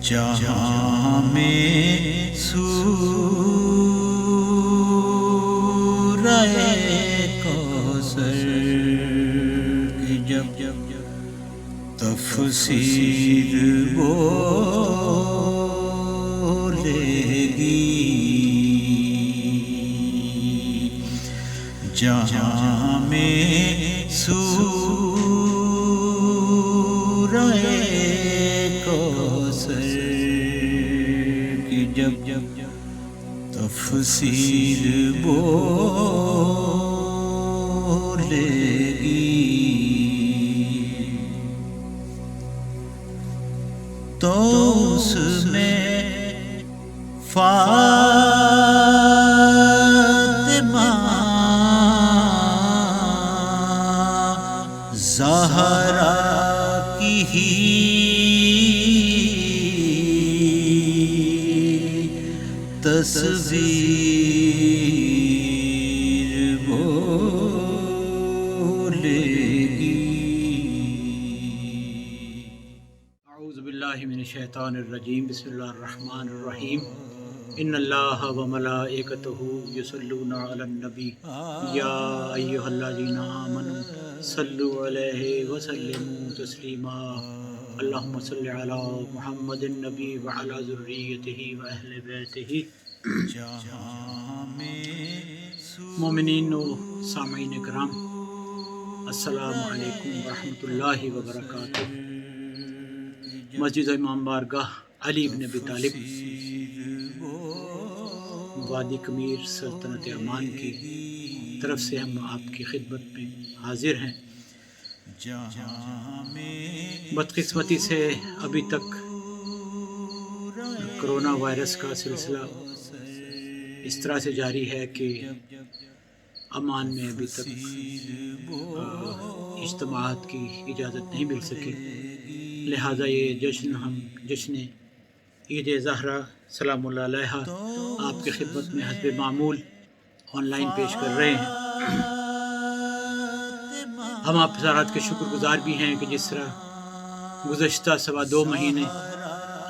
جہاں میں سورہ کوثر کی جب تفسیر بولے گی، جہاں میں سورہ کوثر کی جب تفسیر بولے گی، تو اس میں فاطمہ زہرا کی ہی تصویر بولے گی۔ اعوذ باللہ من الشیطان الرجیم، بسم اللہ الرحمن الرحیم۔ ان اللہ وملائکتہ یصلون علی النبی یا ایھا الذین آمنوا صلوا علیہ وسلموا تسلیما۔ اللہم صل علی محمد النبی وعلی ذریتہ واہل بیتہ۔ مومنین و سامعین کرام، السلام علیکم ورحمۃ اللہ وبرکاتہ۔ مسجد امام بارگاہ علی بن ابی طالب، وادی کمیر، سلطنت عمان کی طرف سے ہم آپ کی خدمت میں حاضر ہیں۔ بدقسمتی سے ابھی تک کرونا وائرس کا سلسلہ اس طرح سے جاری ہے کہ عمان میں ابھی تک اجتماعات کی اجازت نہیں مل سکی، لہٰذا یہ جشن عید زہرا سلام اللہ علیہا آپ کی خدمت میں حسب معمول آن لائن پیش کر رہے ہیں۔ ہم آپ حضرات کے شکر گزار بھی ہیں کہ جس طرح گزشتہ 2.25 مہینے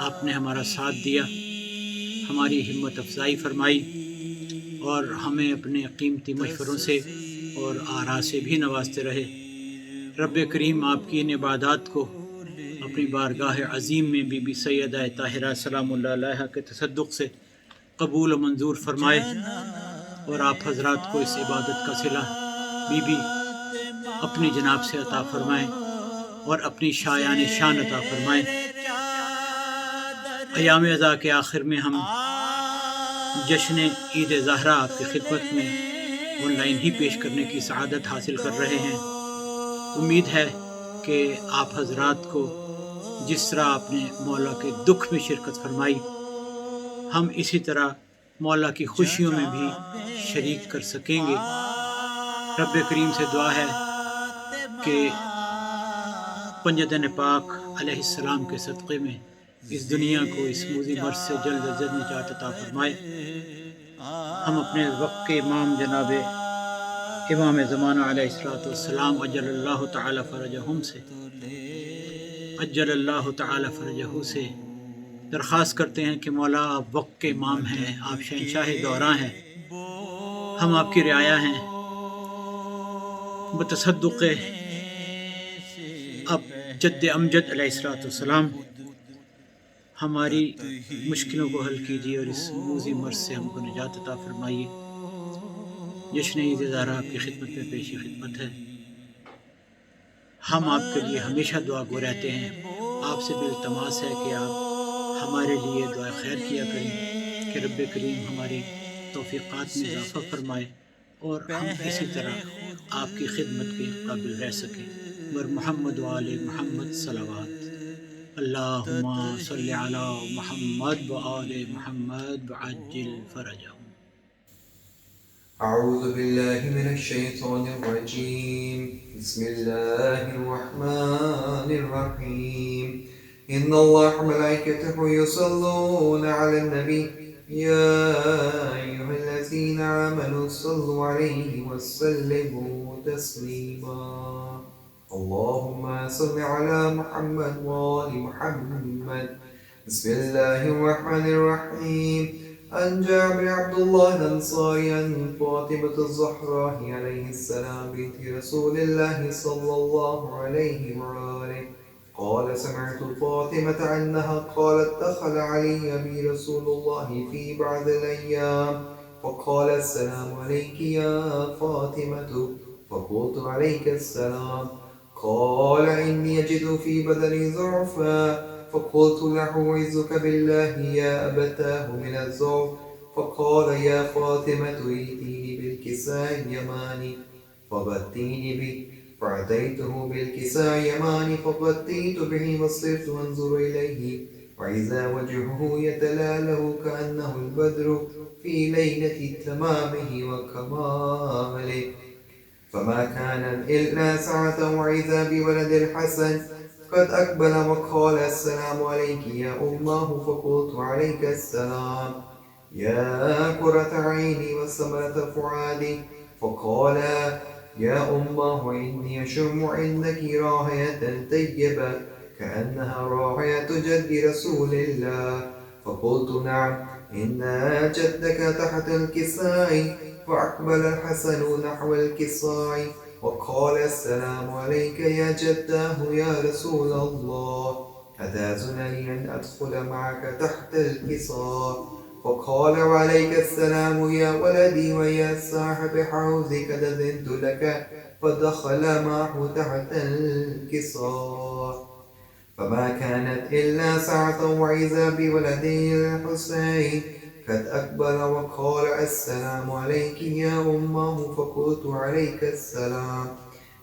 آپ نے ہمارا ساتھ دیا، ہماری ہمت افزائی فرمائی اور ہمیں اپنے قیمتی مشوروں سے اور آراء سے بھی نوازتے رہے۔ رب کریم آپ کی ان عبادات کو اپنی بارگاہ عظیم میں بی بی سیدہ طاہرہ سلام اللہ علیہا کے تصدق سے قبول و منظور فرمائے، اور آپ حضرات کو اس عبادت کا صلہ بی بی اپنی جناب سے عطا فرمائیں اور اپنی شایان شان عطا فرمائیں۔ ایام اضحیٰ کے آخر میں ہم جشن عید زہرا آپ کی خدمت میں آن لائن ہی پیش کرنے کی سعادت حاصل کر رہے ہیں۔ امید ہے کہ آپ حضرات کو جس طرح آپ نے مولا کے دکھ میں شرکت فرمائی، ہم اسی طرح مولا کی خوشیوں میں بھی شریک کر سکیں گے۔ رب کریم سے دعا ہے کہ پنجدن پاک علیہ السلام کے صدقے میں اس دنیا کو اس موذی مرض سے جلد از جلد نجات عطا فرمائے۔ ہم اپنے وقت کے امام جناب امام زمانہ علیہ السلام عجل اللہ تعالی فرجہ سے درخواست کرتے ہیں کہ مولا آپ وقت کے امام ہیں، آپ شہنشاہ دوراں ہیں، ہم آپ کی رعایا ہیں۔ بتصدق اب جد امجد علیہ السلام ہماری مشکلوں کو حل کیجیے اور اس موذی مرض سے ہم کو نجات عطا فرمائیے۔ جشن عید زہرا آپ کی خدمت میں پیشی خدمت ہے۔ ہم آپ کے لیے ہمیشہ دعا گو رہتے ہیں، آپ سے بھی التماس ہے کہ آپ ہمارے لیے دعا خیر کیا کریں کہ رب کریم ہماری توفیقات میں اضافہ فرمائے اور ہم اسی طرح آپ کی خدمت کے قابل رہ سکیں. ور محمد و آل محمد صلوات. اللہم صلی علی محمد و آل محمد وعجل فرجہم. أعوذ بالله من الشيطان الرجيم. بسم الله الرحمن الرحيم. إن الله وملائكته يصلون على النبي يا أيها الذين آمنوا صلوا عليه وسلموا تسليما. اللهم صل على محمد وآل محمد. بسم الله الرحمن الرحيم. عن جابر عبد الله الأنصاري عن فاطمة الزهراء عليه السلام بنت رسول الله صلى الله عليه وآله قال سمعت فاطمة أنها قالت دخل علي أبي رسول الله في بعض الأيام فقال السلام عليك يا فاطمة فقلت عليك السلام. قال إني أجد في بدني ضعفا فقلت له أعوذك بالله يا أبتاه من الضعف. فقال يا فاطمة ائتيني بالكساء اليماني فبتيني به فأتيته بالكساء اليماني فبتيت به وصرت أنظر إليه وإذا وجهه يتلاله كأنه البدر في ليلة تمامه وكماله. فما كان إلا ساعة وإذا بولد الحسن قد أقبل وقال السلام عليك يا أمه فقلت عليك السلام يا قرة عيني وثمرة فؤادي. فقال يا أمه إني أشم عندك رائحة طيبة كأنها رائحة جد رسول الله. فقلت نعم إن جدك تحت الكساء. فأقبل الحسن نحو الكساء وقال السلام عليك يا جداه يا رسول الله أتأذنني أن أدخل معك تحت الكساء. فقال وعليك السلام يا ولدي ويا صاحب حوزك قد أذنت لك. فدخل معه تحت الكساء. فما كانت إلا ساعة وإذا بولده الحسين قد أقبل وقال السلام عليك يا أمه فقلت عليك السلام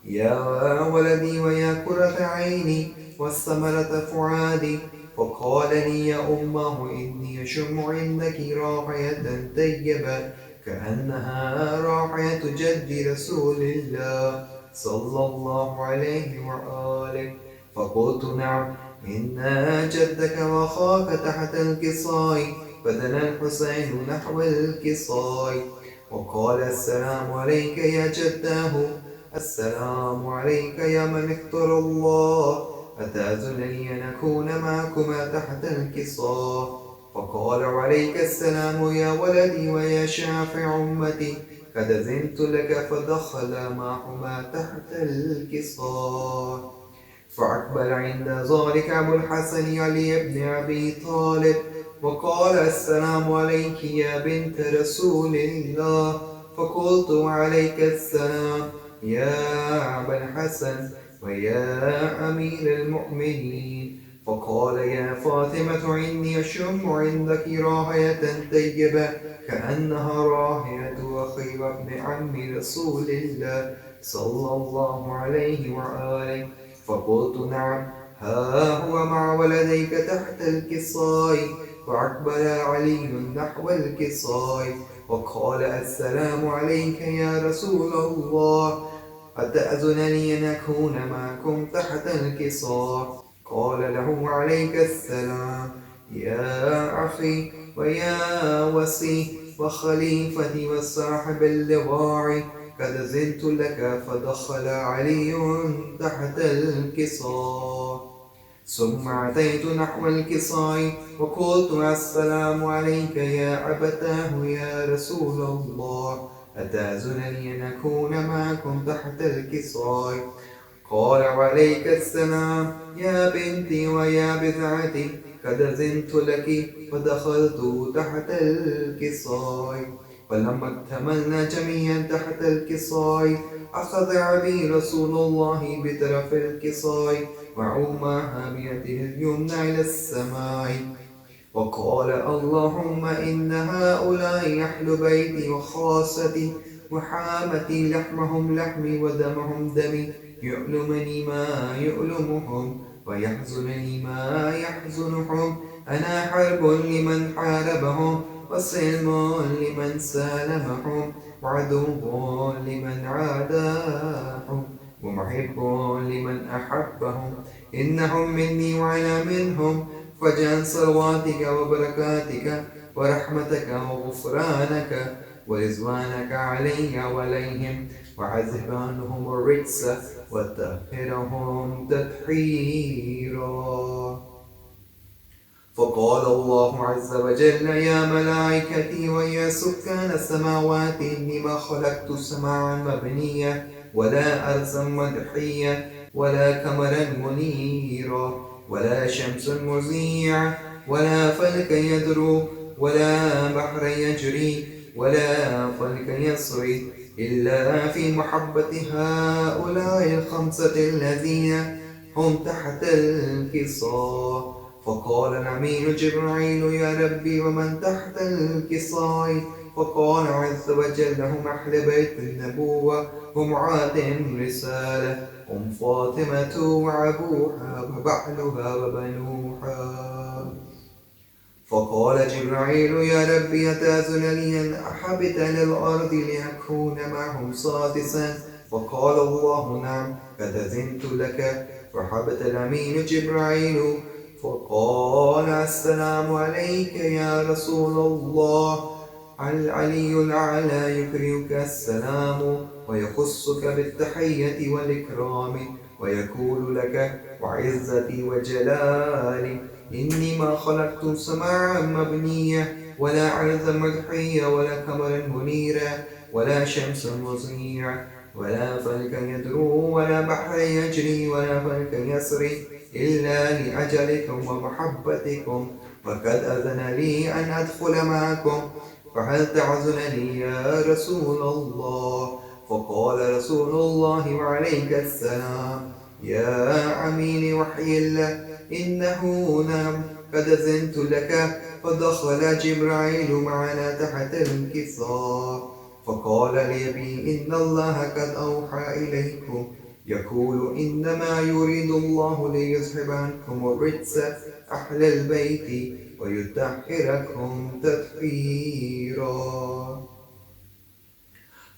يا ولدي ويا قرة عيني والثمرة فؤادي. فقال لي يا أمه إني أشم عندك رائحة طيبة كأنها رائحة جد رسول الله صلى الله عليه وآله. فقلت نعم إن جدك وأخاك تحت الكساء. فدنا الحسين نحو الكساء وقال السلام عليك يا جداه السلام عليك يا من اختار الله أتأذنني أن أكون معكما تحت الكساء. فقال عليك السلام يا ولدي ويا شافع أمتي قد أذنت لك. فدخل معهما تحت الكساء. فأقبل عند ذلك أبو الحسن علي بن أبي طالب وقال السلام عليك يا بنت رسول الله. فقلت عليك السلام يا أبا الحسن ويا أمير المؤمنين. فقال يا فاطمة إني أشم عندك رائحة طيبة كأنها رائحة أخي وابن عم رسول الله صلى الله عليه وآله. فقلت نعم ها هو مع ولديك تحت الكساء. فأقبل علي نحو الكساء وقال السلام عليك يا رسول الله أتأذنني أن أكون معكم تحت الكساء. قال له عليك السلام يا أخي ويا وصي وخليفتي وصاحب اللواء قد أذنت لك. فدخل علي تحت الكساء. ثم أتيت نحو الكساء وقلت السلام عليك يا أبتاه يا رسول الله أتأذنني أن أكون معكم تحت الكساء. قال وعليك السلام يا بنتي ويا بضعتي قد أذنت لك. فدخلت تحت الكساء. فلما اكتملنا جميعا تحت الكساء أخذ أبي رسول الله بطرف الكساء وعماها بيده اليمنى إلى السماء وقال اللهم إن هؤلاء أهل بيتي وخاصتي وحامتي لحمهم لحمي ودمهم دمي يؤلمني ما يؤلمهم ويحزنني ما يحزنهم أنا حرب لمن حاربهم وسلم لمن سالمهم وعدو لمن عاداهم ومحب لمن أحبهم إنهم مني وأنا منهم فاجعل صلواتك وبركاتك ورحمتك وغفرانك ورضوانك علي وعليهم وعذب عنهم الرجس وطهرهم تطهيرا. فقال الله عز وجل يا ملائكتي ويا سكان السماوات إني ما خلقت سماعا مبنيا ولا أرضا مدحيا ولا قمرا منيرا ولا شمس مذيعا ولا فلك يدرو ولا بحر يجري ولا فلك يسري إلا في محبة هؤلاء الخمسة الذين هم تحت الكساء. فقال الأمين جبريل يا ربي ومن تحت الكساء؟ فقال عز وجل هم أهل بيت النبوة ومعاد الرسالة هم فاطمة وأبوها وبعلها وبنوها. فقال جبريل يا ربي أتأذن لي أن أحبط إلى الأرض لأكون معهم سادسا؟ فقال الله نعم قد أذنت لك. فحبط الأمين جبريل فقال السلام عليك يا رسول الله. العلي الأعلى يقرئك السلام ويخصك بالتحية والإكرام ويقول لك وعزتي وجلالي إني ما خلقت سماعا مبنية ولا عرضا مدحية ولا قمرا منيرا ولا شمسا مضيعا ولا فلكا يدرو ولا بحر يجري ولا فلك يسري إلا لأجلكم ومحبتكم وقد أذن لي أن أدخل معكم فهل تعزن لي يا رسول الله؟ فقال رسول الله وعليك السلام يا عميل وحي الله إنه نعم قد أذنت لك. فدخل جبريل معنا تحت الكساء فقال لأبي إن الله قد أوحى إليكم يقول إنما يريد الله ليذهب عنكم الرجس أهل البيت ويطهركم تطهيرا.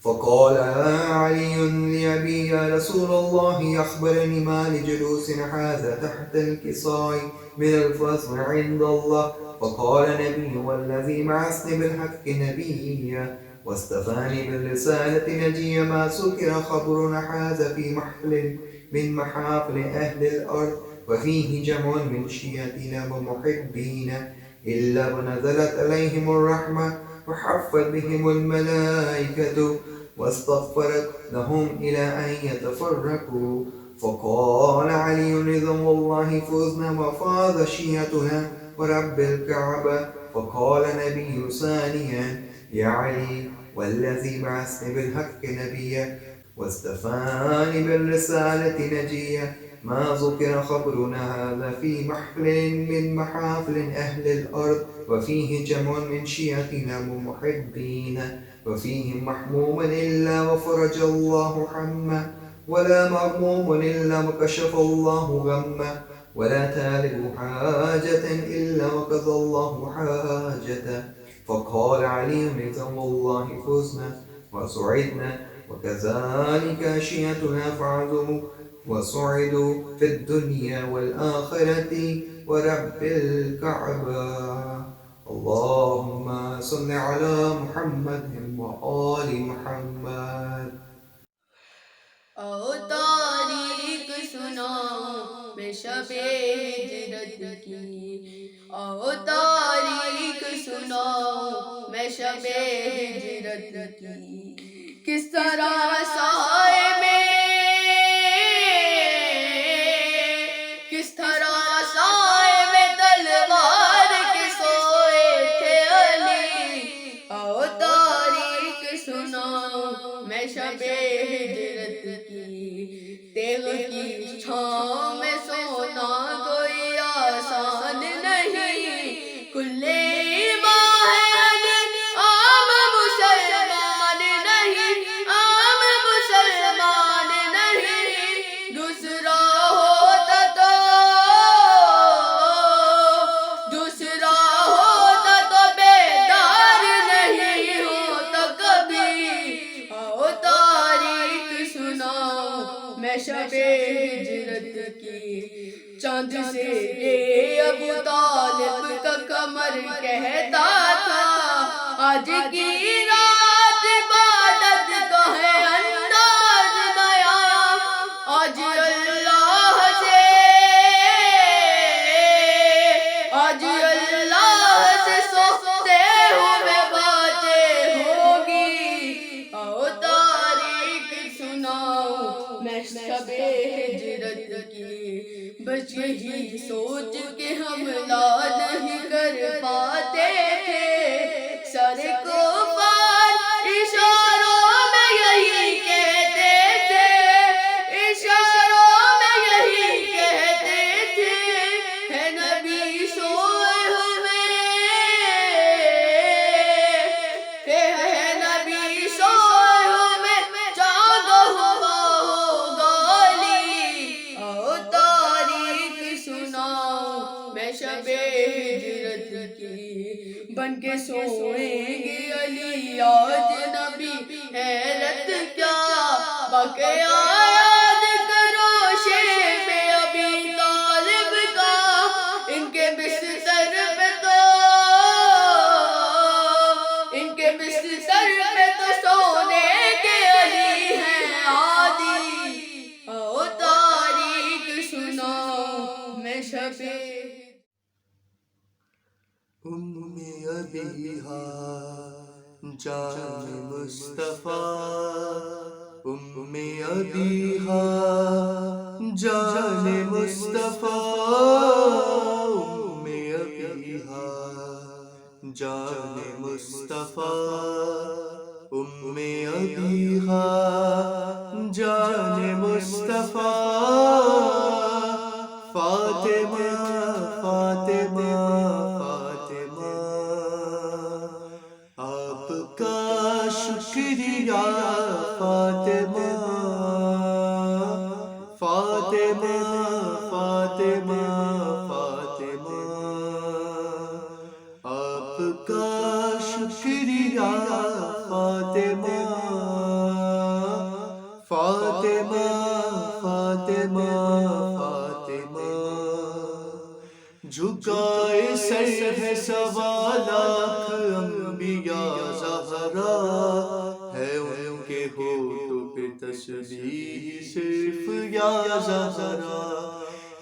فقال علي لأبي يا رسول الله أخبرني ما لجلوس هذا تحت الكساء من الفضل عند الله. فقال نبي والذي بعثني بالحق نبيا واصطفاني بالرسالة نجيا ما سكر خبرنا هذا في محفل من محافل أهل الأرض وفيه جمع من شيعتنا ومحبين إلا ونزلت عليهم الرحمة وحفت بهم الملائكة واستغفرت لهم إلى أن يتفرقوا. فقال علي رضوان الله فزنا وفاض شيعتنا ورب الكعبة. فقال نبي ثانيا يا علي والذي بعثني بالحق نبيا واستفاني بالرسالة نجيا ما ذكر خبرنا هذا في محفل من محافل أهل الأرض وفيه جمع من شيعتنا ومحبين وفيهم محموم إلا وفرج الله حمه ولا مغموم إلا وكشف الله غمه ولا تالب حاجة إلا وقضى الله حاجته. فقال علي رضوان الله فزنا وسعدنا وكذلك أشيتنا فعزوا وسعدوا في الدنيا والآخرة ورب الكعبة. اللهم صل على محمد وآل محمد. او تاریخ سناؤں میں شب ہجرت کی، او تاریخ سناؤں میں شب ہجرت کی، کس طرح سائے میں کس طرح سائے میں تلوار کے سوئے تھے علی، او تاریخ سناؤں میں شب ہجرت کی، تیغ کی چھاؤں میں سونا کوئی آسان نہیں، کلے ایمان ہے عام مسلمان نہیں، کہتا تھا آج کی رات عبادت کا ہے انداز نیا آج اللہ سے سوتے ہوئے باتیں ہوگی آؤ تاریخ سناؤ میں شب ہجرت کی بس یہی سوچ کے ہم نہیں کر پاتے تھے سر کو پار اشاروں میں یہی کہتے تھے اشاروں میں یہی کہتے تھے ہے نبی سوئے ہوئے ہے نبی سوئے ہوئے چاند ہوا ہوگا علی آؤ تاریخ سناؤ میں شب ہجرت کی بن کے سوئیں گے علی آج نبی حیرت کیا واقعہ یاد کرو شیب ابی طالب کا ان کے بستر پہ تو سونے کے علی ہیں عادی آؤ تاریخ سناؤ میں شب ابیہا جان مصطفیٰ ابیہا جان مصطفیٰ ابیہا جان مصطفیٰ ابیہا جان مصطفیٰ فاطمہ فاطمہ آپ کا شکریہ فاطمہ فاطمہ فاطمہ فاطمہ آپ کا شکریہ فاطمہ فاطمہ فاطمہ فاطمہ جھکائے سر ہے سوا لاکھ انبیاء زہرا ہے ان کے ہونٹوں پہ تسبیح صرف یا زہرا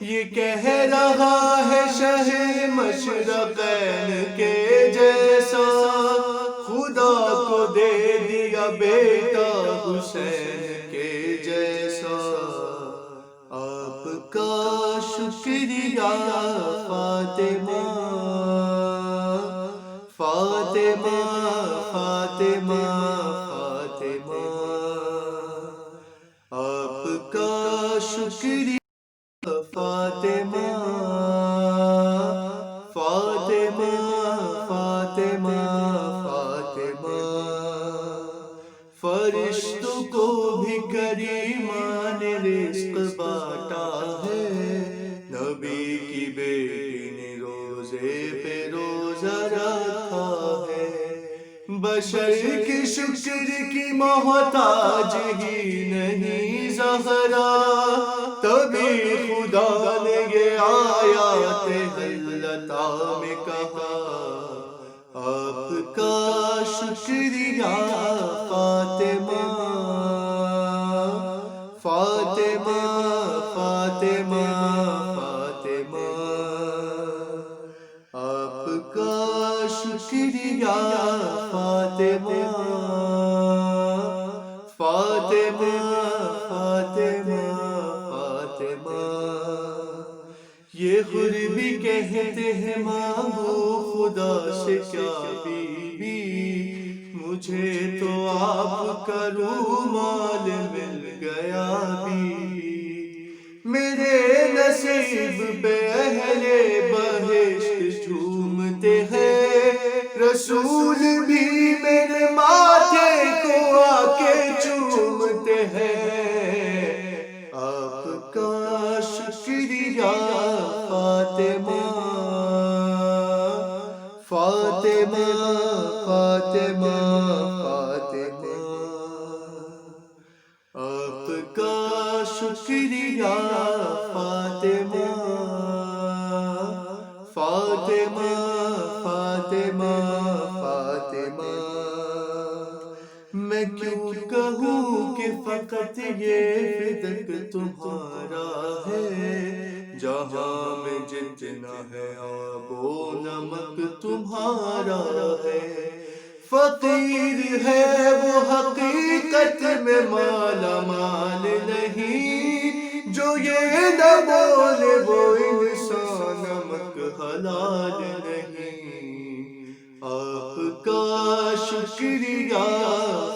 یہ کہہ رہا ہے شہ مشرقین کے جیسا خدا کو دے دیا بیٹا حسین کے جیسا آپ کا شکریہ فاطمہ فاطمہ فاطمہ فاطمہ آپ کا شکریہ فاطمہ فاطمہ فاطمہ فاطمہ فرشتوں کو بھی کریمان نے رزق بانٹا ہے نبی کی بیٹی نے روزے پہ روزہ رکھا ہے بشر کے شکر کی محتاج ہی نہیں زہرا تبھی خدا نے یہ آیات اللہ میں کہا آپ کا شکریہ فاطمہ فاطمہ فاطمہ فاطمہ آپ کا شکریہ فاطمہ فاطمہ فاطمہ فاطمہ یہ حر بھی کہتے ہیں مانگو خدا سے کیا بیوی مجھے تو آپ کا رومال مل گیا بھی میرے نصیب پہ اہل بہشت جھومتے ہیں رسول بھی میرے ماتھے کو آ کے چومتے ہیں آپ کا شکریہ فاطمہ فاطمہ فاطمہ فاطمہ آپ کا شکریہ فاطمہ فاطمہ فاطمہ فاطمہ فاطمہ میں کیوں کہوں کہ فقط یہ فدق تمہارا ہے، جہاں میں جتنا ہے آب و نمک تمہارا ہے۔ فقیر ہے وہ حقیقت میں مالا مال نہیں، جو یہ نہ بولے وہ انسان نمک حلال نہیں۔ آپ کا شکریہ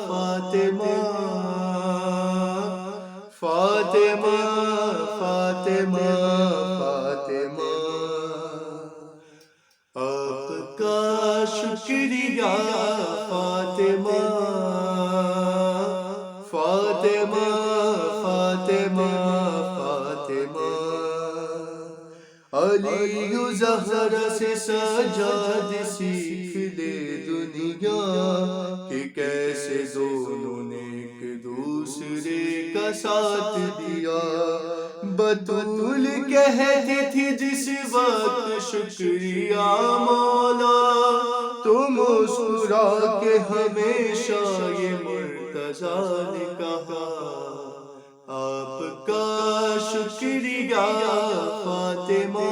فاطمہ فاطمہ فاطمہ فاطمہ، آپ کا شکریہ فاطمہ فاطمہ فاطمہ فاطمہ۔ علی و زہرا سے سجاد سیکھ لے دنیا کہ کیسے دونوں نے ایک دوسرے کا ساتھ دیا۔ بطول کہتی تھی جس وقت شکریہ مولا، تو مسکرا کے ہمیشہ یہ مرتضیٰ نے کہا۔ آپ کا شکریہ فاطمہ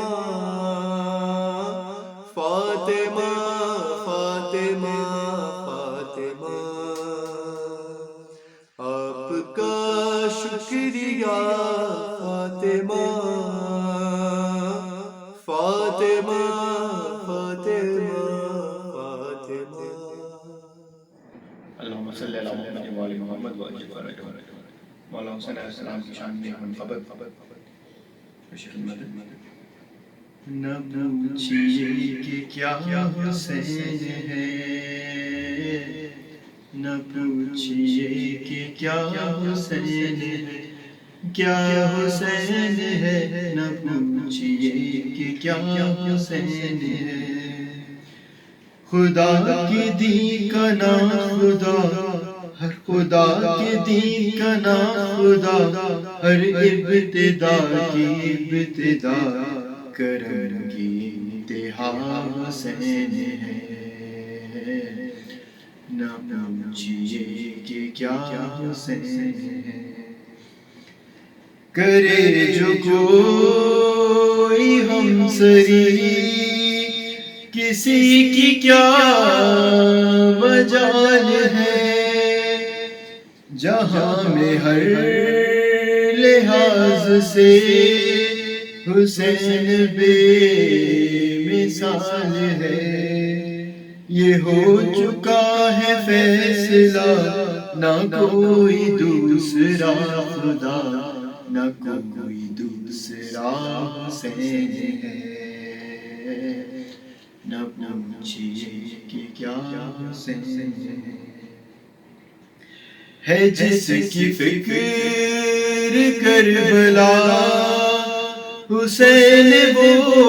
فاطمہ فاطمہ فاطمہ، آپ کا شکریہ فاطمہ فاطمہ فاطمہ فاطمہ۔ اللہم صلی علی محمد و آل محمد و اجل فرج مولانا حسین علیہ السلام کی شان میں منقبت نہ پوچھیے کہ کیا حسین ہے، نہ پوچھیے کہ کیا حسین ہے، کیا حسین ہے، نہ پوچھیے کہ کیا حسین ہے۔ خدا کے دین کا نام خدا، ہر خدا کے دین کا نام خدا، ہر ابتدا کی ابتدا کرم کی انتہا حسین ہے۔ نہ پوچھیے کہ کیا حسین ہے، کرے جو کوئی ہم سری، کسی کی کیا مجال ہے، جہاں میں ہر لحاظ سے حسین بے مثال ہے۔ یہ ہو چکا ہے فیصلہ، نہ کوئی دوسرا خدا، نہ کوئی دوسرا حسین ہے۔ نہ پوچھیے کہ کیا حسین ہے، جس کی فکر کربلا حسین وہ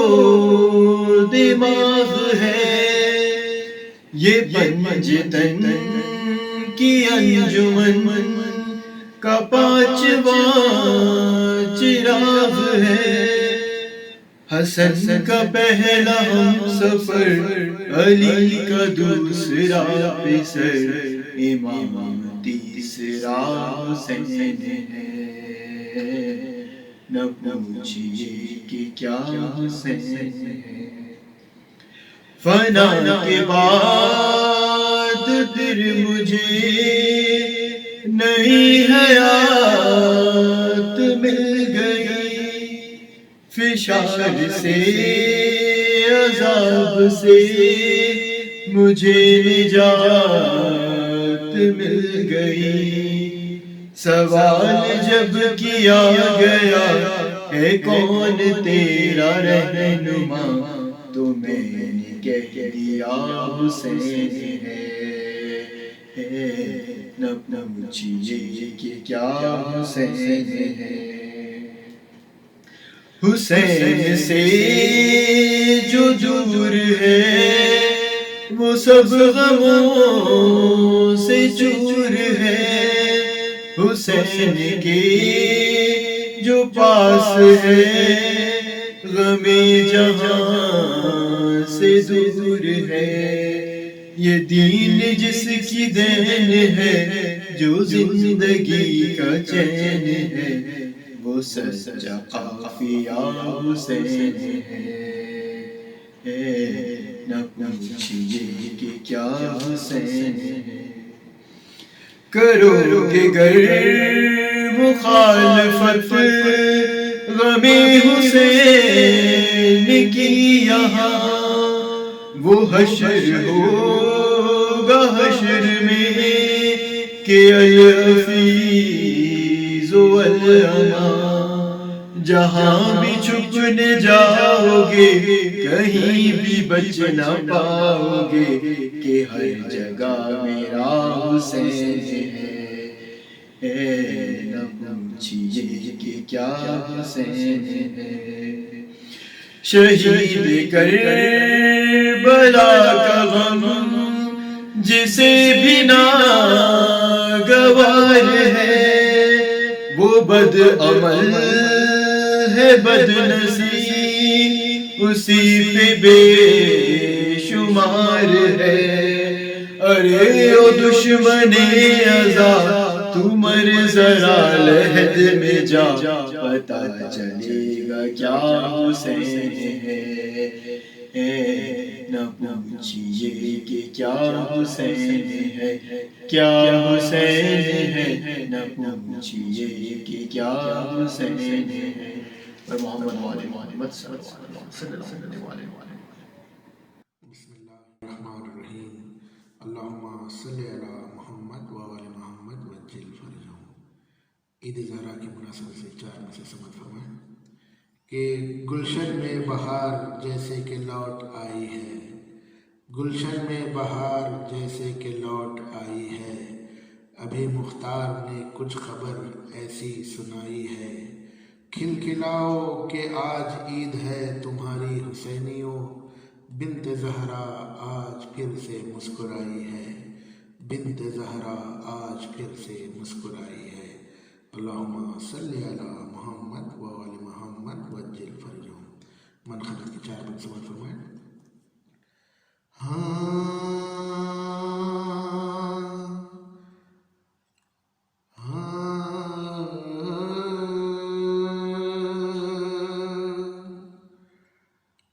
دماغ ہے۔ یہ پنجتن کی انجمن کا پانچواں چراغ ہے۔ حسن کا پہلا ہم سفر، علی کا دوسرا پسر، امام تیسرا حسین ہے۔ نہ پوچھیے کہ کیا حسین ہے، فنا کے بعد پھر مجھے نئی حیات مل گئی، فشار سے عذاب سے مجھے نجات مل گئی۔ سوال جب کیا گیا ہے کون تیرا رہنما، تو میں نے کہہ دیا حسین ہے۔ نہ پوچھیے کہ کیا حسین ہے، حسین سے جو دور ہے وہ سب غموں سے چور ہے۔ حسین کے جو پاس ہے غم جہاں سے دور ہے، یہ دین جس کی دین ہے، جو زندگی کا چین ہے، وہ سچا قافیہ حسین ہے، نہ پوچھئے کہ کیا حسین ہے۔ کرو گے گر مخالفت غم حسین کی یہاں، وہ حشر ہوگا حشر میں کہ الحفیظ والعنا، جہاں بھی چھپنے جاؤ گے کہیں بھی بچ نہ پاؤ گے، کہ ہر جگہ میرا حسین ہے، نہ پوچھئے کہ کیا حسین ہے۔ شہید کربلا کا غم جسے بھی ناگوار ہے، وہ بد عمل ہے بد نصیب اسی پہ بے شمار ہے۔ ارے او دشمن ازا تو مر ذرا لحد میں جا، پتہ چلے گا کیا حسین ہے، نہ پوچھئے کہ کیا حسین ہے، کیا حسین ہے، نہ پوچھئے کہ کیا حسین ہے۔ اور محمد وآل محمد صلی اللہ علیہ وسلم۔ بسم اللہ الرحمن الرحیم، اللہم صلی علی محمد وآل محمد وجل فرجہم۔ عید زہرا کی مناسبت سے 4 میں سے سمجھ فرمائیں کہ گلشن میں بہار جیسے کہ لوٹ آئی ہے، گلشن میں بہار جیسے کہ لوٹ آئی ہے، ابھی مختار نے کچھ خبر ایسی سنائی ہے، کھلکھلاؤ کہ آج عید ہے تمہاری حسینیوں، بنت زہرا آج پھر سے مسکرائی ہے، بنت زہرا آج پھر سے مسکرائی ہے۔ اللہم صلی علی محمد وآل محمد وجل فرجہم۔ منخرط کی 4 بند سمجھ فرمائیں۔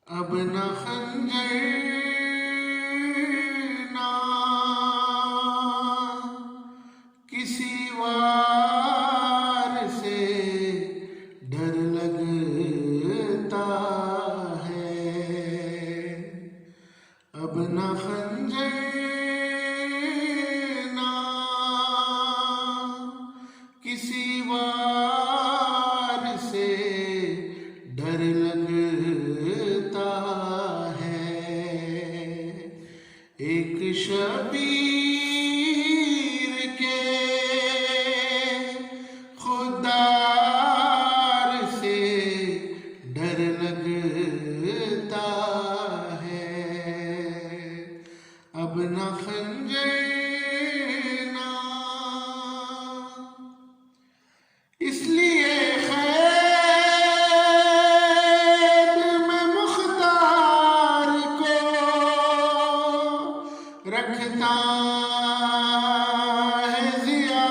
اب نہ خنجر نہ کسی وار سے ڈر لگتا ہے، اب نہ خنجر نہ کسی وار سے ڈر لگتا ہے، ایک شبیر کے خوددار سے ڈر لگتا ہے، اب نہ خنجر نہ، اس لیے خید میں مختار کو رکھتا ہے زیاد،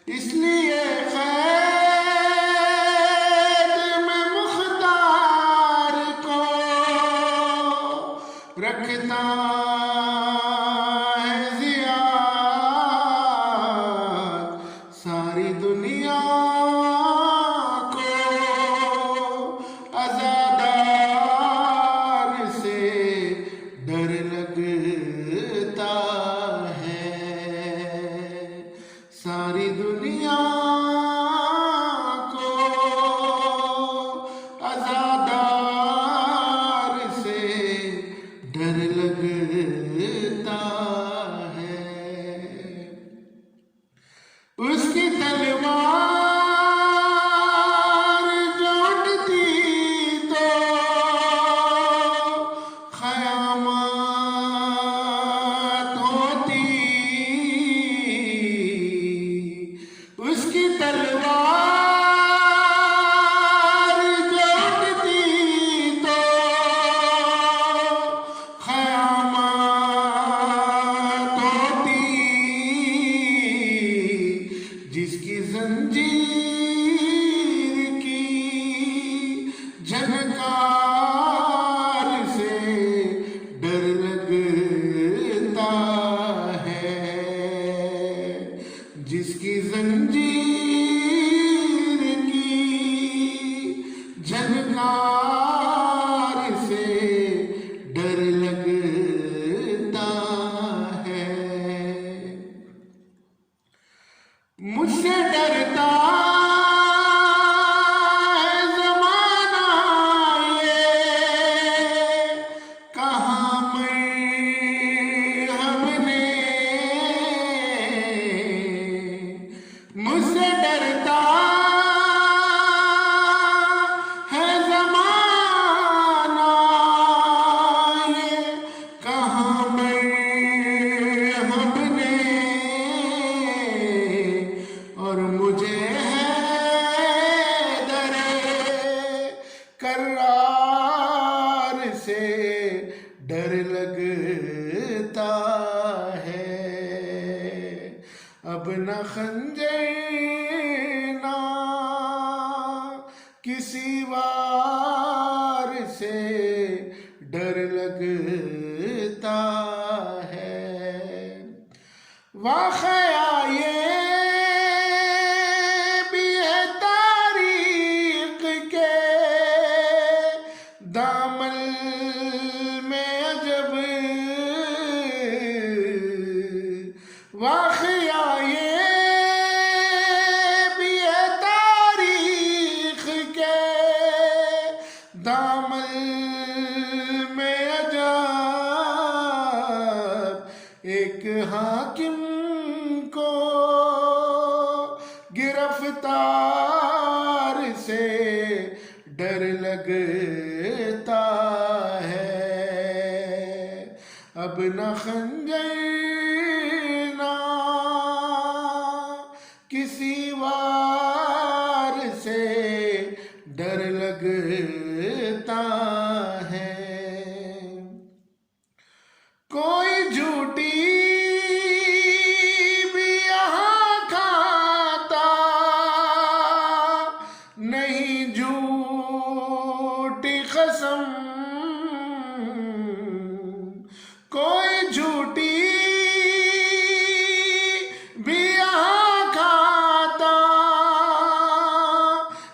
اس لیے خید میں مختار کو رکھتا ہے زیاد، ساری دنیا کو عزادار سے ڈر لگتا ہے، ساری دنیا کو عزادار سے ڈر لگتا سے ڈر لگتا ہے، اب نہ خنجر نہ کسی وار سے ڈر لگتا ہے، واقعہ یہ بھی ہے تاریخ کے دامن میں عجب، واقعہ یہ بھی ہے تاریخ کے دامن میں عجب، ایک حاکم کو گرفتار سے ڈر لگتا ہے، اب نہ خنجر نہ کسی وار سے ڈر لگتا ہے، کوئی جھوٹی بھی یہاں کھاتا نہیں، جھوٹی قسم، کوئی جھوٹی بھی یہاں کھاتا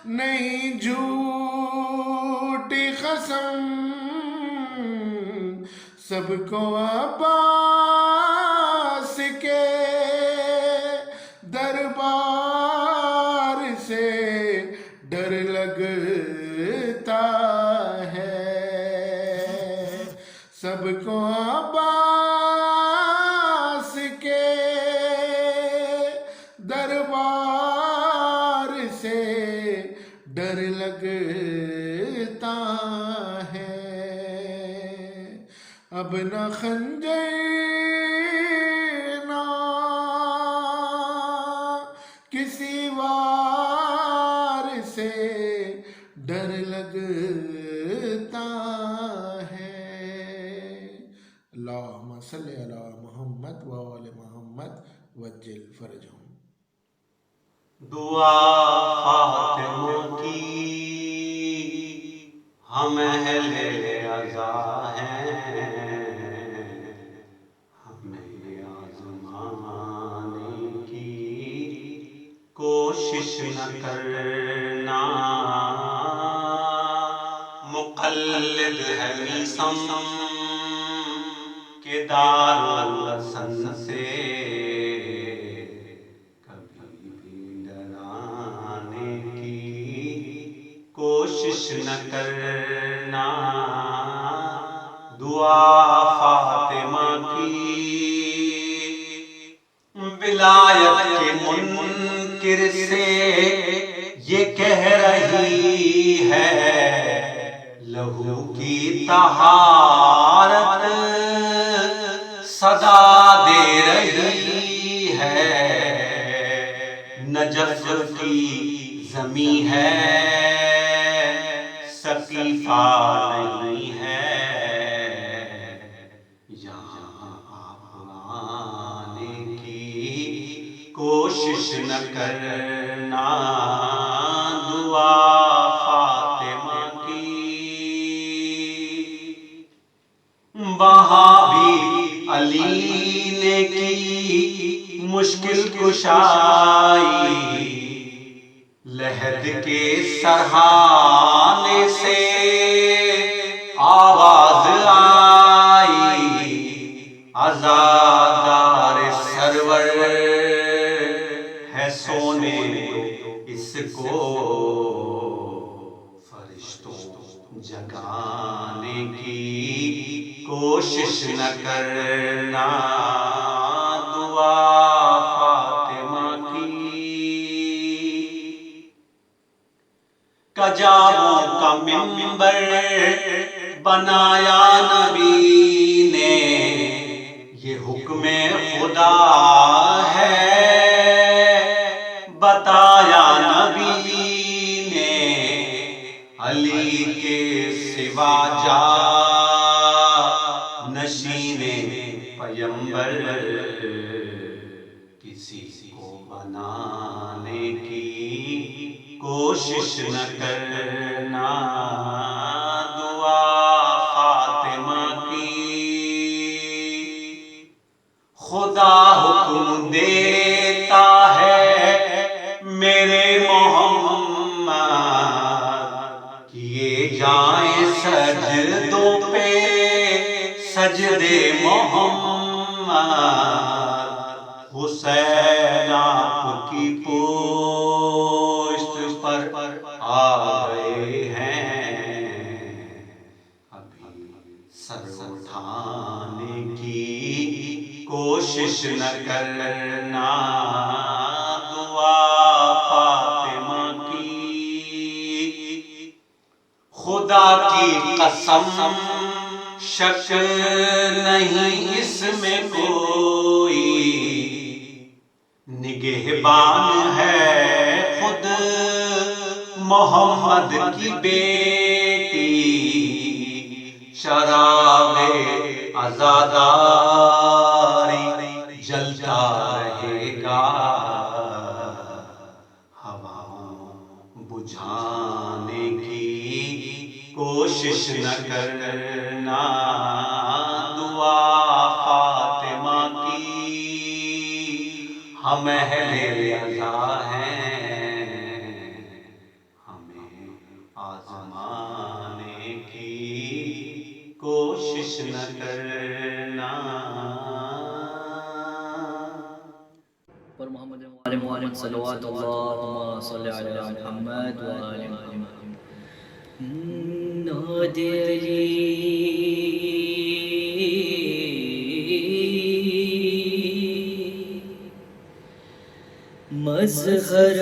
نہیں، جھوٹی قسم، سب کو عباس کے دربار سے ڈر لگتا ہے، سب کو عباس کے دربار سے ڈر لگتا ہے، اب نہ خنجر نہ کسی وار سے ڈر لگتا ہے۔ اللہم صلی علی محمد و آل محمد وجل فرجہم۔ دعا فاطمہ کی ہم اہل عزا ہیں، ہمیں آزمانے کی کوشش نہ کرنا، مقلد ہے میثم کے دارالحسن سے، کوشش نہ کرنا، دعا فاطمہ کی ولایت کے منکر سے یہ کہہ رہی ہے، لہو کی طہارت صدا دے رہی ہے، نجف کی زمیں ہے سقیفہ نہیں ہے، یہاں آپ آنے کی کوشش نہ کرنا، دعا فاطمہ کی۔ وہاں بھی علی نے کی مشکل کشائی، لحد کے سرہانے سے آواز آئی، عزادار سرور ہے سونے اس کو، فرشتوں جگانے کی کوشش نہ کرنا، دعا فاطمہ کی۔ کجاؤں کا منبر بنایا نبی نے، یہ حکم خدا ہے، بتایا نبی نے، علی کے سوا جا نشین پیمبر کسی کو بنانے کی کوشش نہ کرنا، دعا فاطمہ کی خدا حکم دیتا ہے میرے محمد، کیے جائیں سجدوں پہ سجدے محمد، حسین آپ کی پشت پر آ گئے ہیں، ابھی سر اٹھانے کی کوشش نہ کرنا، دعا فاطمہ کی خدا کی قسم شک نہیں اس میں کوئی، نگہبان ہے خود محمد کی بیٹی، چراغ عزاداری جلتا رہے گا، ہواؤں بجھانے کی کوشش نہ کرنا، دعا فاطمہ کی ہم اہل رضا ہیں، ہمیں آزمانے کی کوشش نہ کرنا۔ پر محمد محمد صلوات اللہم صلی علی محمد وآل محمد۔ ناد علی مظہر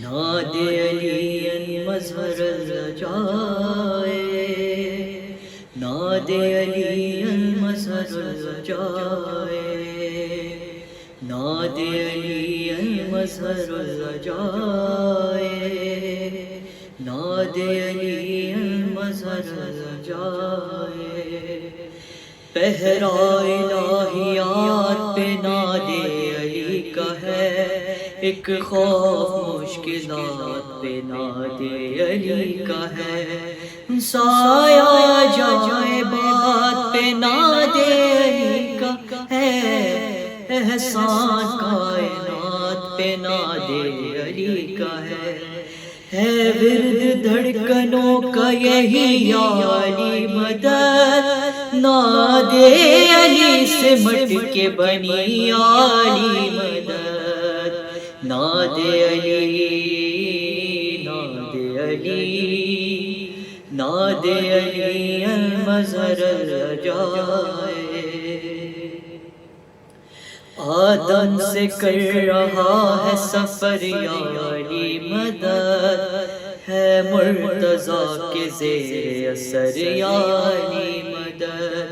ناد علی مظہر الرجائے، ناد علی مظہر الرجائے، ناد علی مظہر الرجائے، ناد علی مظہر الرجائے، پہرا الہیات پہ ناد علی کا ہے، ایک خوف مشکلات پہ ناد علی کا ہے، سایہ جائے بات پہ ناد علی کا ہے، احسان کائنات پہ ناد علی کا ہے ورد دھڑکنوں کا یہی یا علی مدد، ناد علی سے مٹ کے بنی علی مدد، ناد علی ناد علی ناد علی المظہر الرجائے، آدم سے کر رہا ہے سفر یا علی مدد، ہے مرتضیٰ کے زیر اثر یا علی مدد،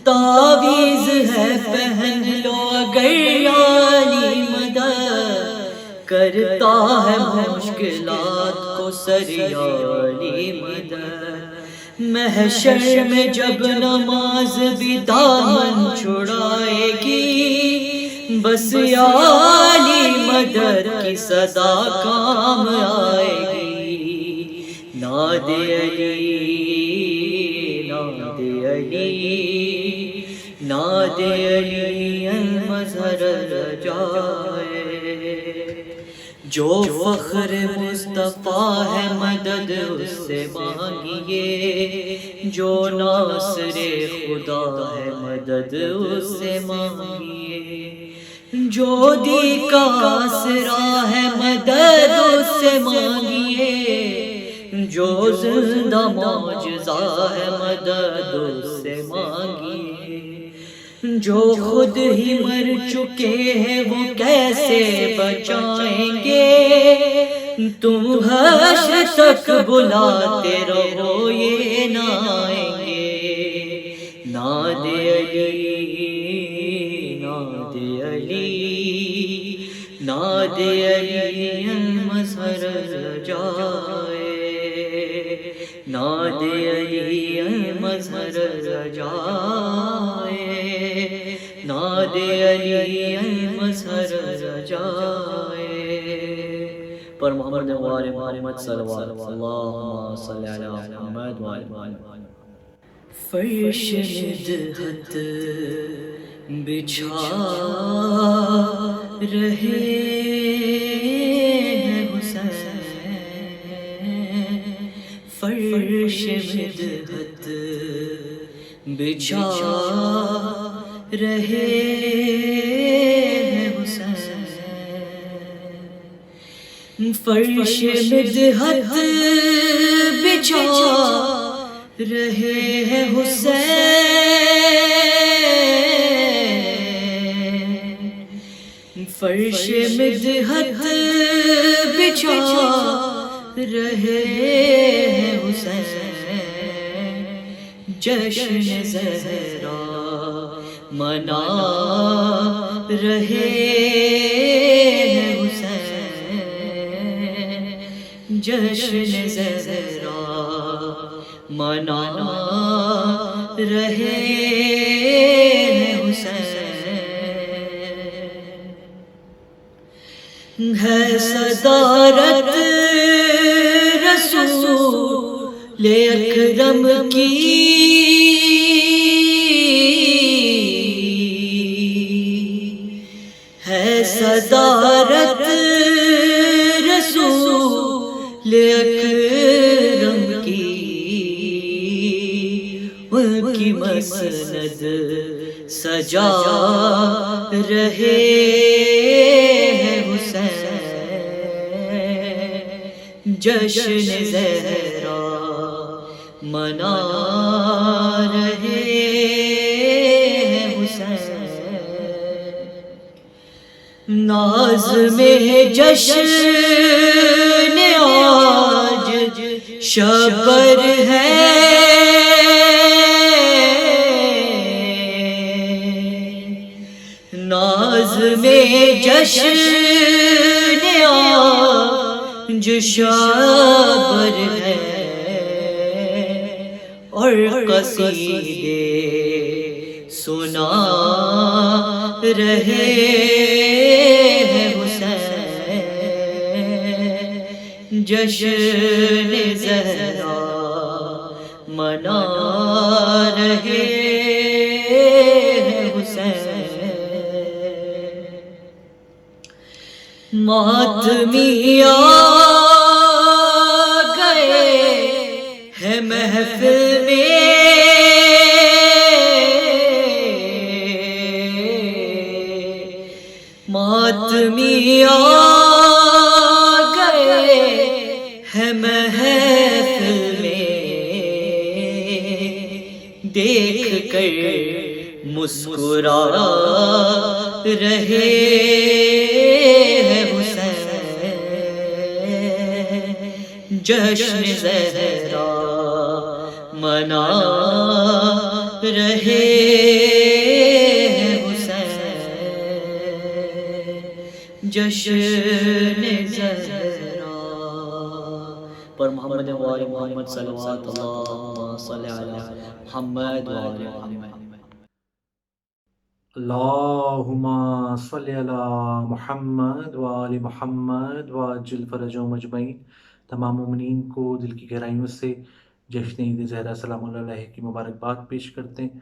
تعویذ ہے پہن لو اگر یا علی مدد، کرتا ہے مشکلات کو سر یا علی مدد، محشر میں جب نماز بھی دامن چھڑائے گی، بس یا علی مدد کی صدا کام آئے گی، ناد علی ناد علی ناد علی المظہر الرجائے، جو فخر مصطفیٰ ہے مدد اس سے مانگیے، جو ناصر خدا ہے مدد اس سے مانگیے، جو دی کا آسرا ہے مدد اس سے مانگیے، جو زندہ معجزہ ہے مدد اس سے مانگیے، جو خود ہی مر چکے ہیں وہ کیسے بچائیں گے، تم حشر تک بلاتے رہو یہ نہ آئیں گے، ناد علی ناد علی نادے علی المظہر جائے، نادے علی المظہر جائے، نادے علی المظہر جائے۔ پر محمد وآل محمد صلوات اللہم صلی علی محمد وآل محمد۔ فرش مدحت بچھا رہے ہیں حسین، فرش مدحت بچھا رہے ہیں حسین، فرش مدحت بچھا رہے ہیں حسین، فرش مدحت بچھا رہے ہیں حسین، جشن زہرا منا رہے ہیں حسین، جشن زہرا منا رہے ہیں حسین، ہے صدارت رسول اکرم کی، ہے صدارت رسول اکرم کی، ان کی مسند سجا رہے ہیں حسین، جشن زہرا منا رہے ہیں حسین، ناز میں جشن آج شبر ہے، ناز میں جشن آج شبر ہے، اور قصیدے سنا رہے ہیں حسین، جشن زہرا منا رہے ہیں حسین، ماتمی آ گئے ہے محفل میں، ماتمی آ گئے ہے محفل میں، دیکھ کر مسکرا رہے ہیں حسین، جشن زہرا منا رہے ہیں حسین، جشن زہرا۔ پر محمد وآل محمد صلوات اللہ صلی علی محمد وآل محمد۔ اللہم صلی علی محمد وآل محمد وعجل فرجہم اجمعین۔ تمام مومنین کو دل کی گہرائیوں سے جشن عید زہرا سلام اللہ علیہ کی مبارکباد پیش کرتے ہیں،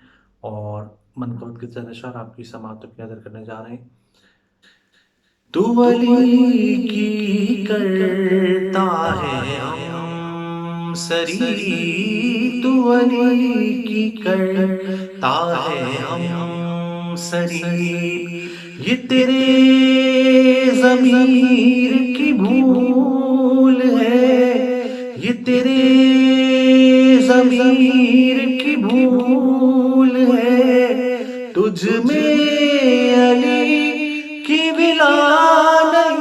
اور منقبت کے زیادہ اشعار آپ کی سماعتوں کی نظر کرنے جا رہے ہیں۔ تو ولی کی کرتا ہے ہم سری، تو ولی کی کرتا ہے ہم سری، یہ تیرے ضمیر کی بھول ہے، یہ تیرے ضمیر کی بھول ہے، تجھ میں علی کی ولا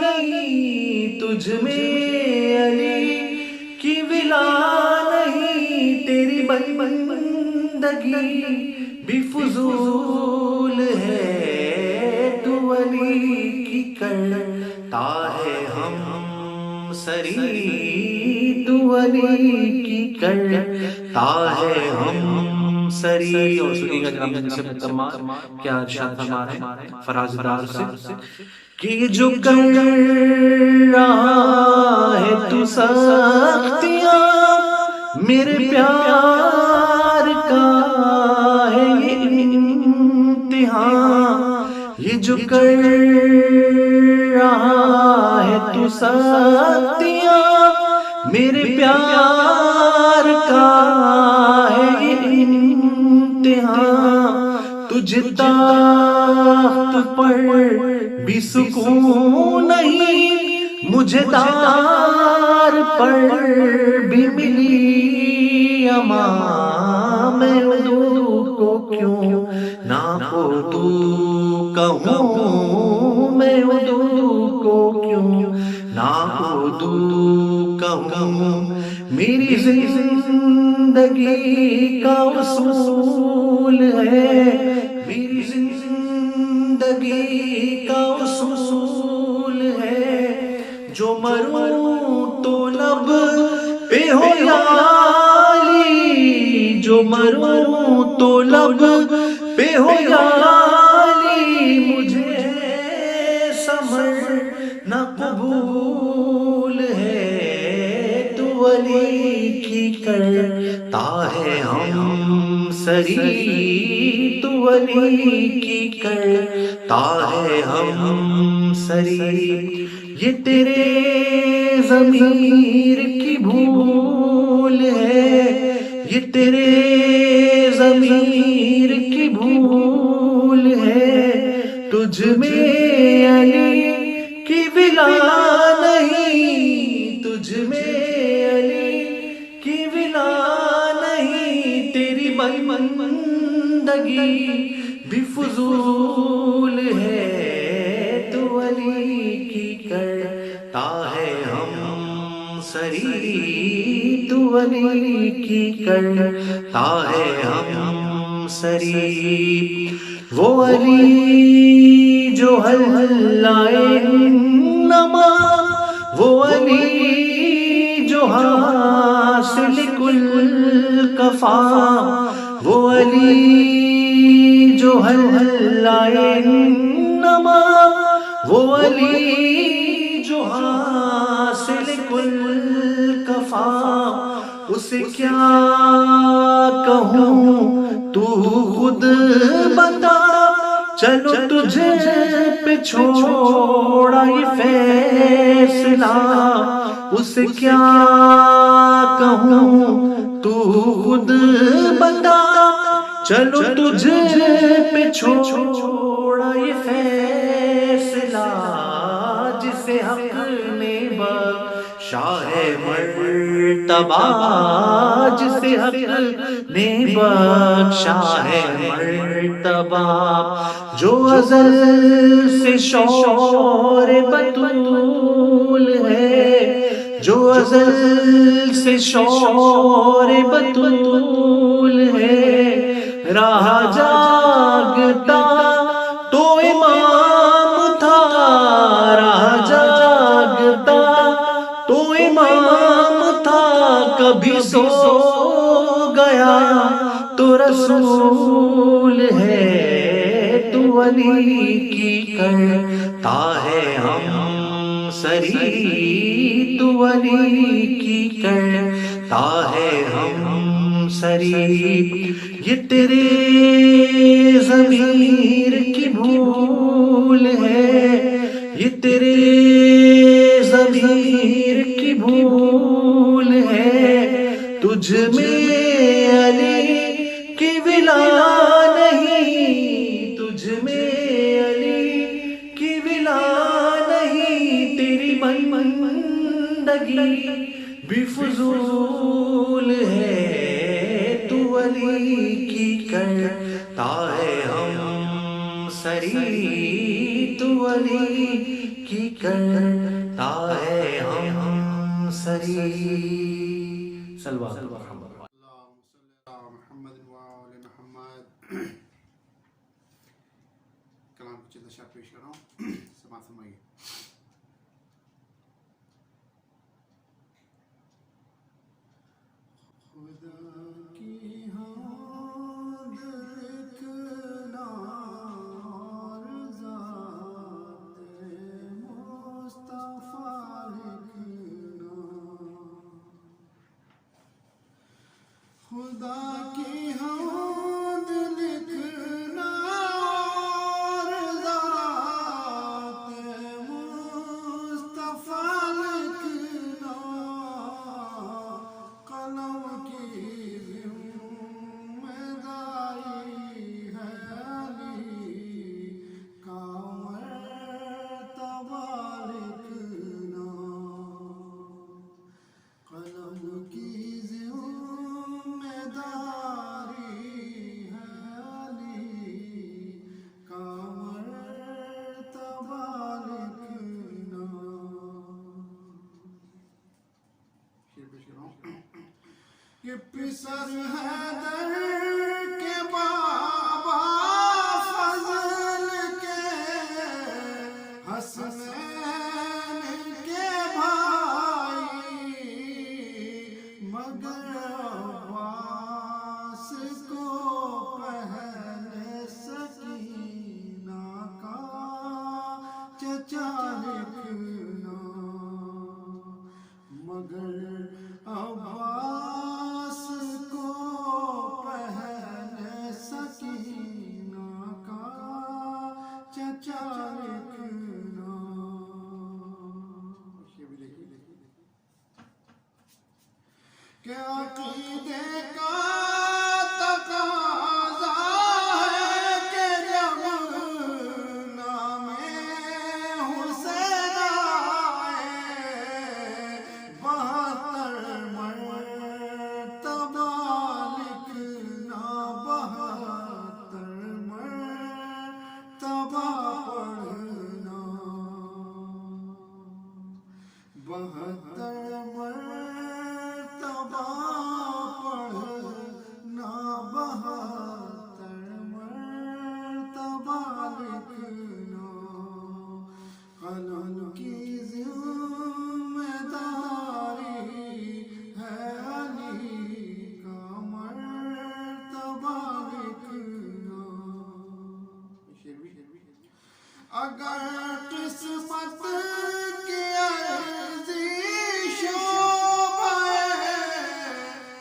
نہیں، تجھ میں علی کی ولا نہیں، تیری بندگی بھی فضول ہے، تو علی کی کرتا ہے ہم سری تو علی کی کرتا ہے ہم سری. اور سنیے گا جناب جن سے محترمہ کیا ارشاد فرما رہے ہیں فراز دار سے کہ جو کر رہا ہے تو سختیاں میرے پیار کا ہے یہ امتحان. یہ جو کر رہا ہے تو سختیاں میرے پیار کا ہے یہ امتحان. تجھے تخت پر بھی سکون نہیں مجھے دار پر بھی ملی امان. میں اردو کو کیوں نہ اردو کہوں میں اردو کو کیوں نہ اردو کہوں. میری زندگی کا اصول ہے میری زندگی کا اصول ہے جو مروں تو لب پہ ہو یالی جو مروں تو لب پہ ہو یالی. مجھے سمجھنا قبول ہے تو علی کی کرتا ہے ہم سری تو علی کی کرتا ہے ہم سری. یہ تیرے ضمیر کی بھول ہے یہ تیرے ضمیر کی بھول ہے. تجھ میں علی کی ولا نہیں تجھ میں علی کی ولا نہیں. تیری بندگی بھی فضول ہے تو علی کی کرتا ہے ہم سری تو علی کی کرتا ہے ہم سری. وہ علی جو حلائے نما وہ علی جو حاصل کل کفا وہ علی جو حلائے نما وہ علی جو حاصل کل کفا. اسے کیا کہوں تو خود بتا چلو تجھے پہ چھوڑا یہ فیصلہ. اسے کیا کہوں تو خود بتا چلو تجھے پہ چھوڑا یہ فیصلہ. جسے حق نے بخشا ہے مرتبہ جسے حق نے بخشا ہے مرتبہ. جو ازل سے شور بطول ہے جو ازل سے شور بطول ہے. راہ جاگتا تو امام تھا راہ جاگتا تو امام تھا. کبھی سو گیا تو رسول ہے تو علی کی کرتا ہے ہم سری تو علی کی کرتا ہے ہم سری. یہ تیرے ضمیر کی بھول ہے یہ تیرے ضمیر کی بھول ہے. تجھ میں علی کی ولا نہیں تجھ میں علی کی ولا نہیں. تیری بندگی بھی فضول ہے تو علی کی کرتا ہے ہم سری تو علی کی کرتا ہے ہم سری. سلوات محمد محمد وآل محمد. کلام کی چند اشعار پیش کر رہا ہوں سماعت فرمائیے. خدا کی حمد لکھنا اور ذات مصطفیٰ لکھنا، خدا کی حمد لکھنا اور ذات مصطفیٰ لکھنا، قلم کی ذمہ داری ہے علی کا مرتبہ لکھنا، قلم کی ذمہ داری ہے علی کا مرتبہ لکھنا۔ یہ پسر حیدر کے بابا فضل کے، حسنین کے بھائی، مگر عباس کو پہلے سکینہ کا چچا لکھنا، مگر عباس کو پہلے سکینہ کا چچا لکھنا۔ کہ عقیدے کا تقاضا ہے کہ جب نام حسین آئے، 72 مرتبہ لکھنا، 72 مرتبہ پڑھنا، 72 مرتبہ پڑھنا، 72 مرتبہ لکھنا، قلم کی ذمہ داری ہے علی کا مرتبہ لکھنا۔ اگر قسمت کی عرضی شعبہ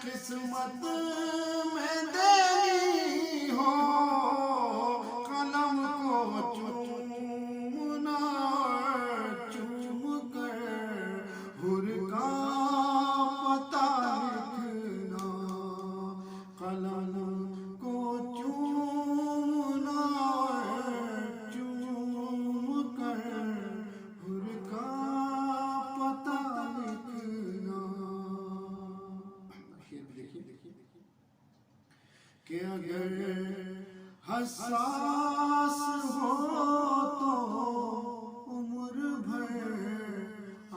قسمت میں دینی ہو، قلم کو چومنا چوم کر حر کا پتہ لکھنا، قلم کو چومنا چوم کر حر کا پتہ لکھنا۔ کہ اگر حساس ہو تو عمر بھر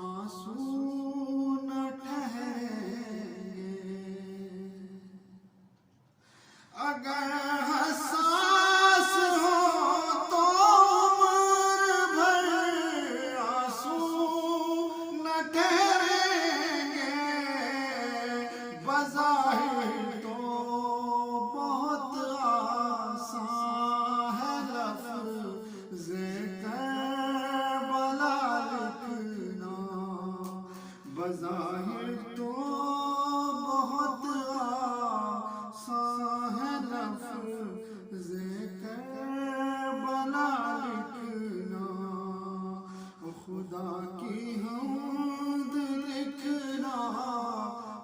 آنسو نہ ٹھہریں گے، اگر حساس ہو تو عمر بھر آنسو نہ ٹھہریں گے، بظاہر تو بہت آسان ہے لفظ کربلا لکھنا، بظاہر تو بہت آسان ہے لفظ کربلا لکھنا، خدا کی حمد لکھنا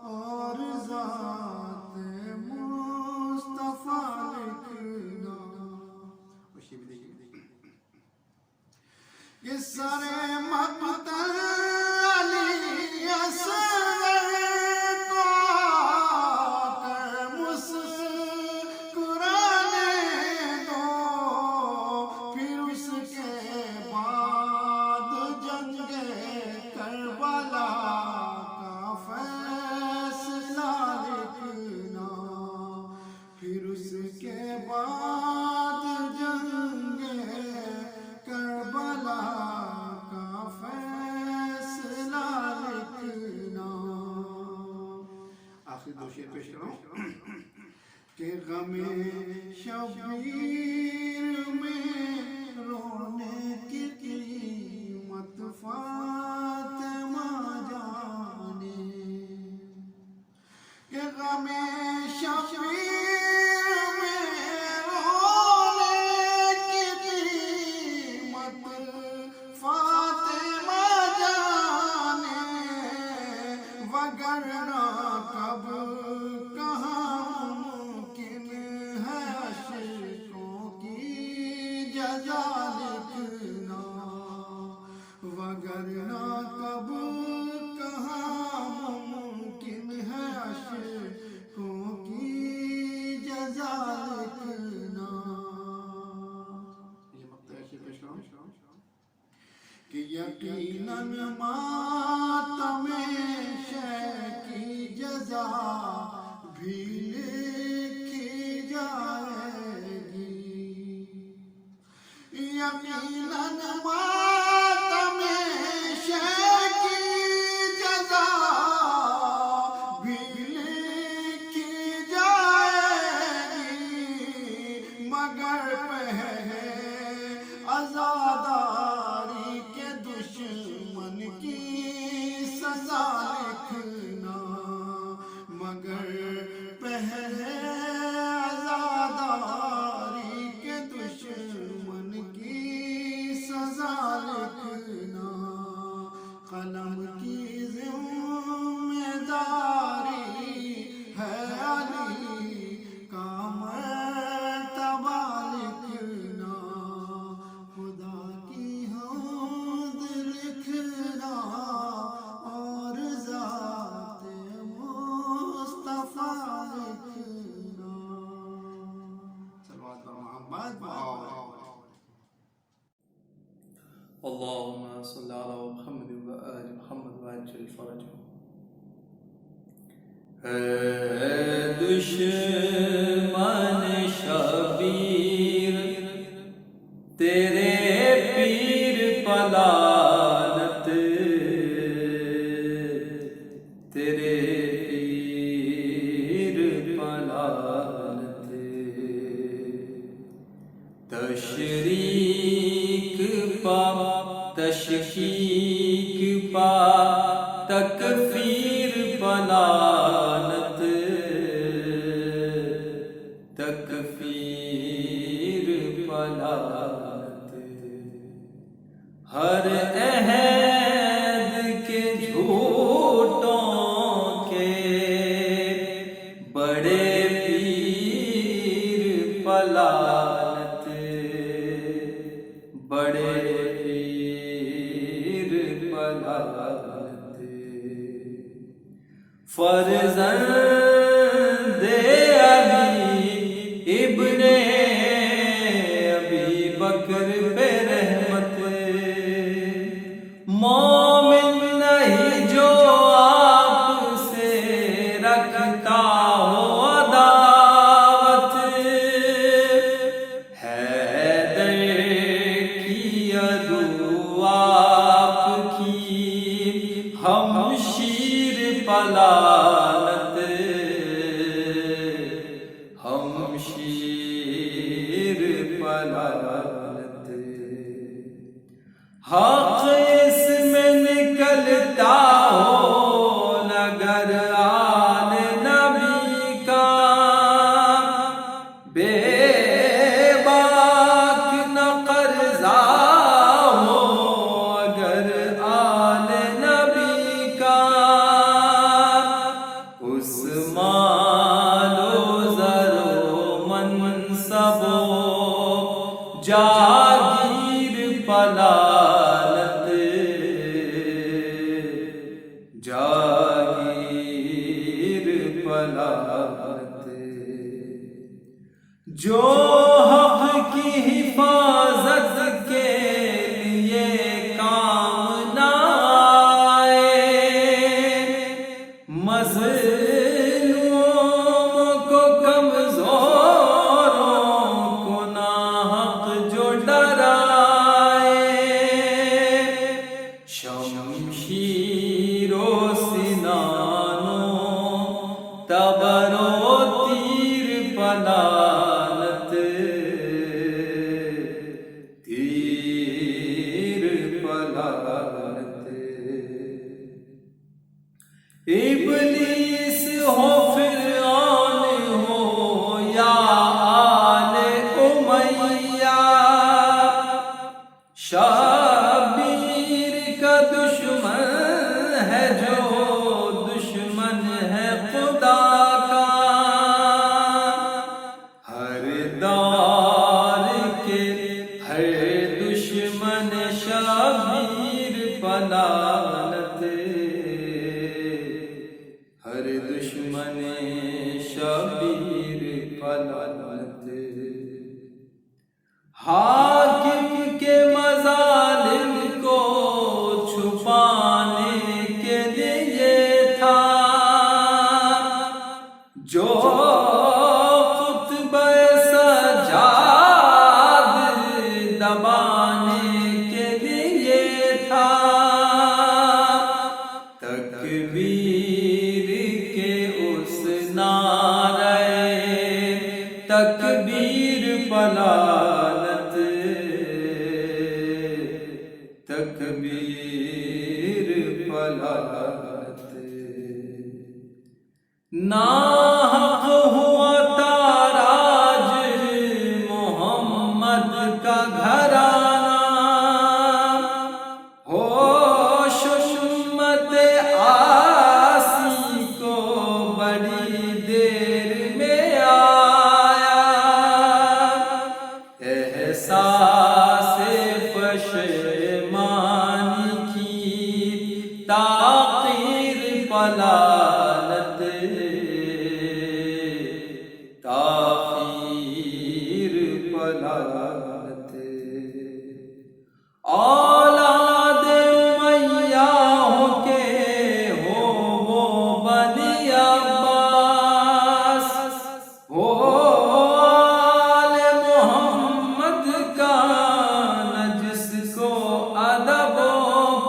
اور ذات مصطفیٰ لکھنا۔ یہ سر مقتل علی اصغر کو کر مسکرانے دو، پھر اس کے بعد جنگ کربلا کا فیصلہ لکھنا، پھر اس کے بعد جنگ کربلا کا فیصلہ کروں کہ غم شبیر میں رونے کی قیمت فاطمہ جانے، کہ غم شبیر میں رونے کی قیمت فاطمہ جانے، وگرنہ کب کہاں ممکن ہے عشقوں کی جزا لکھنا، وگرنہ کب کہاں ممکن ہے عشقوں کی جزا لکھنا۔ یہ مقطع ایسے پیش کروں کہ یقیناً ماتم شے کی جزا بھی لکھی جائے گی، یقیناً ماتم شے کی جزا بھی لکھی جائے گی، مگر پہلے عزاداری کے دشمن کی سزا لکھنا، مگر پہلے عزاداری کے دشمن کی سزا لکھنا، قلم کی ذمہ داری ہے علی کا مرتبہ لکھنا، خدا کی حمد لکھنا اور ذات مصطفیٰ لکھنا۔ صلوات و محمد اللهم صل على محمد وآل محمد وعجل فرجهم۔ اے دشمن شبیر تیرے پیر پلانت، تیرے پیر پلانت، تشریک پا تشکیک پا تکفیر پلانت، تکفیر پلانت، ہر عہد کے جھوٹوں کے بڑے پیر پلانت، بڑے پیر پلانت، فرزند علی ابن ابی بکر پہ رحمت، مومن نہیں جو آپ سے رکھتا ہو عداوت، حیدر کی عدو آپ کی ہمشیر پلانت، ہمشیر پلانت، حق اس میں نکلتا ہو نگر آل نبی کا، بے باک نہ قرضہ ہو اگر آل نبی کا، اس مال و زر و منصب و جاگیر پلانت، جاگیر پلانت، جو حق کی حفاظت کے لیے کام نہ آئے، مظلوم کو کمزوروں کو ناحق جو ڈرائے، پلالت ابلیس ہو فرعون ہو یا آل امیہ شبیر کا دشمن ہے جو دشمن ہے خدا کا ہر دور کے ہر دشمن شبیر پلالت ہر دشمن شبیر پلالت حاکم کے مظالم کو چھپانے کے لیے تھا جو خطبہ سجاد دبانے کے لیے تھا تکبیر کے اس نعرے تکبیر پلالت تکبیر پلالت ناحق ہوا تاراج محمد کا گھرانہ ہوش امت عاصی کو بڑی دیر میں آیا احساس پشیمانی کی تاخیر پلالت تاخیر پلالت اولاد امیہ ہو کے ہو وہ بنی عباس ہو آل محمد کا نجس کو ادب و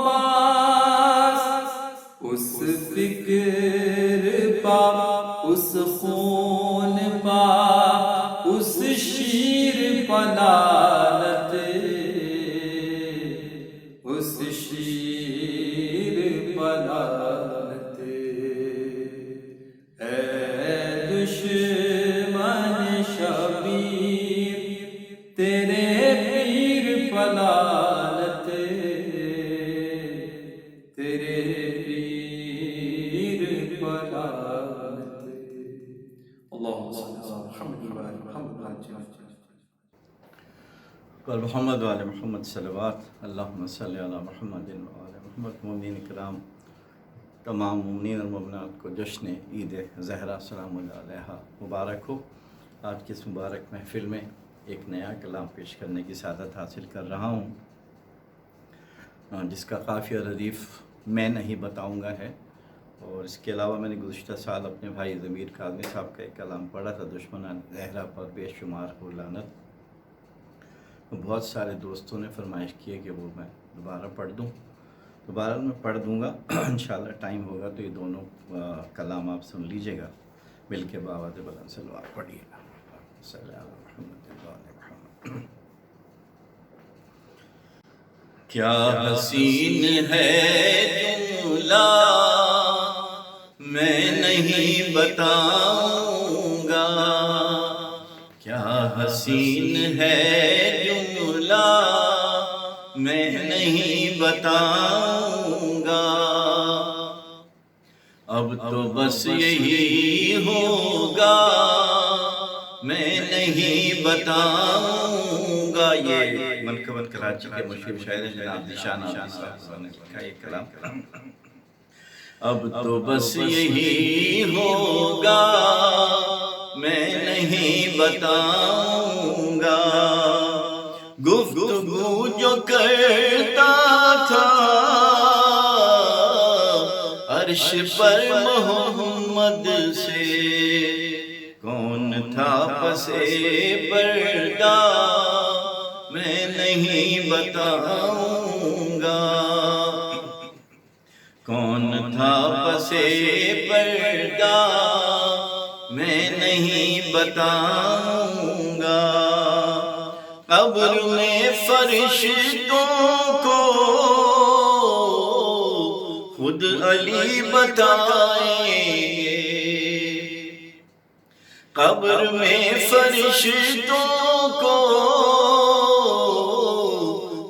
پاس اس فکر پا اس خون پا اس شیر پلالت اس شیر پلالت اے دشمن شبیر تیرے پیر پلالت تیرے پیر پلالت اللہم صلی اللہ محمد وعلی محمد محمد وعلی محمد صلوات اللہم صلی علی محمد وعلی محمد مومنین کرام تمام مومنین اور مومنات کو جشن عید زہرا سلام اللہ علیہ مبارک ہو۔ آج کی اس مبارک محفل میں ایک نیا کلام پیش کرنے کی سعادت حاصل کر رہا ہوں جس کا قافیہ ردیف میں نہیں بتاؤں گا ہے، اور اس کے علاوہ میں نے گزشتہ سال اپنے بھائی ضمیر کاظمی صاحب کا ایک کلام پڑھا تھا دشمنان زہرا پر بے شمار ہو لعنت۔ بہت سارے دوستوں نے فرمائش کی ہے کہ وہ میں دوبارہ پڑھ دوں، دوبارہ میں پڑھ دوں گا انشاءاللہ ٹائم ہوگا تو یہ دونوں کلام آپ سن لیجئے گا، مل کے بآواز بلند صلوات پڑھیے گا۔ صلی اللہ محمد وعلی محمد۔ کیا حسین ہے جملہ میں نہیں بتاؤں گا، کیا حسین ہے جملہ میں نہیں بتاؤں گا، اب تو بس یہی ہوگا میں نہیں بتاؤں گا۔ یہ منقبت کراچی کے مشہور شاعر جناب ذیشان عابدی صاحب نے لکھا یہ کلام۔ اب تو بس یہی ہوگا میں نہیں بتاؤں گا، گفتگو جو کرتا تھا عرش پر محمد سے، کون تھا پسے پردہ میں نہیں بتاؤں گا، کون تھا پسے پردہ میں نہیں بتاؤں گا، قبر میں فرشتوں کو علی بتائیں گے، قبر میں فرشتوں کو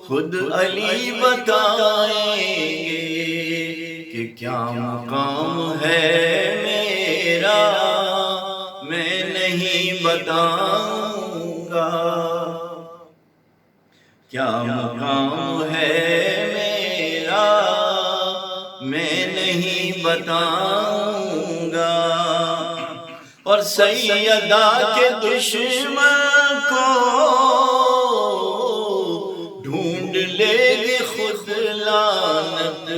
خود علی بتائیں گے کہ کیا مقام ہے میرا میں نہیں بتاؤں گا، کیا مقام ہے میرا میں نہیں بتاؤں گا۔ اور سیدہ کے دشمن کو ڈھونڈ لے گی خود لعنت،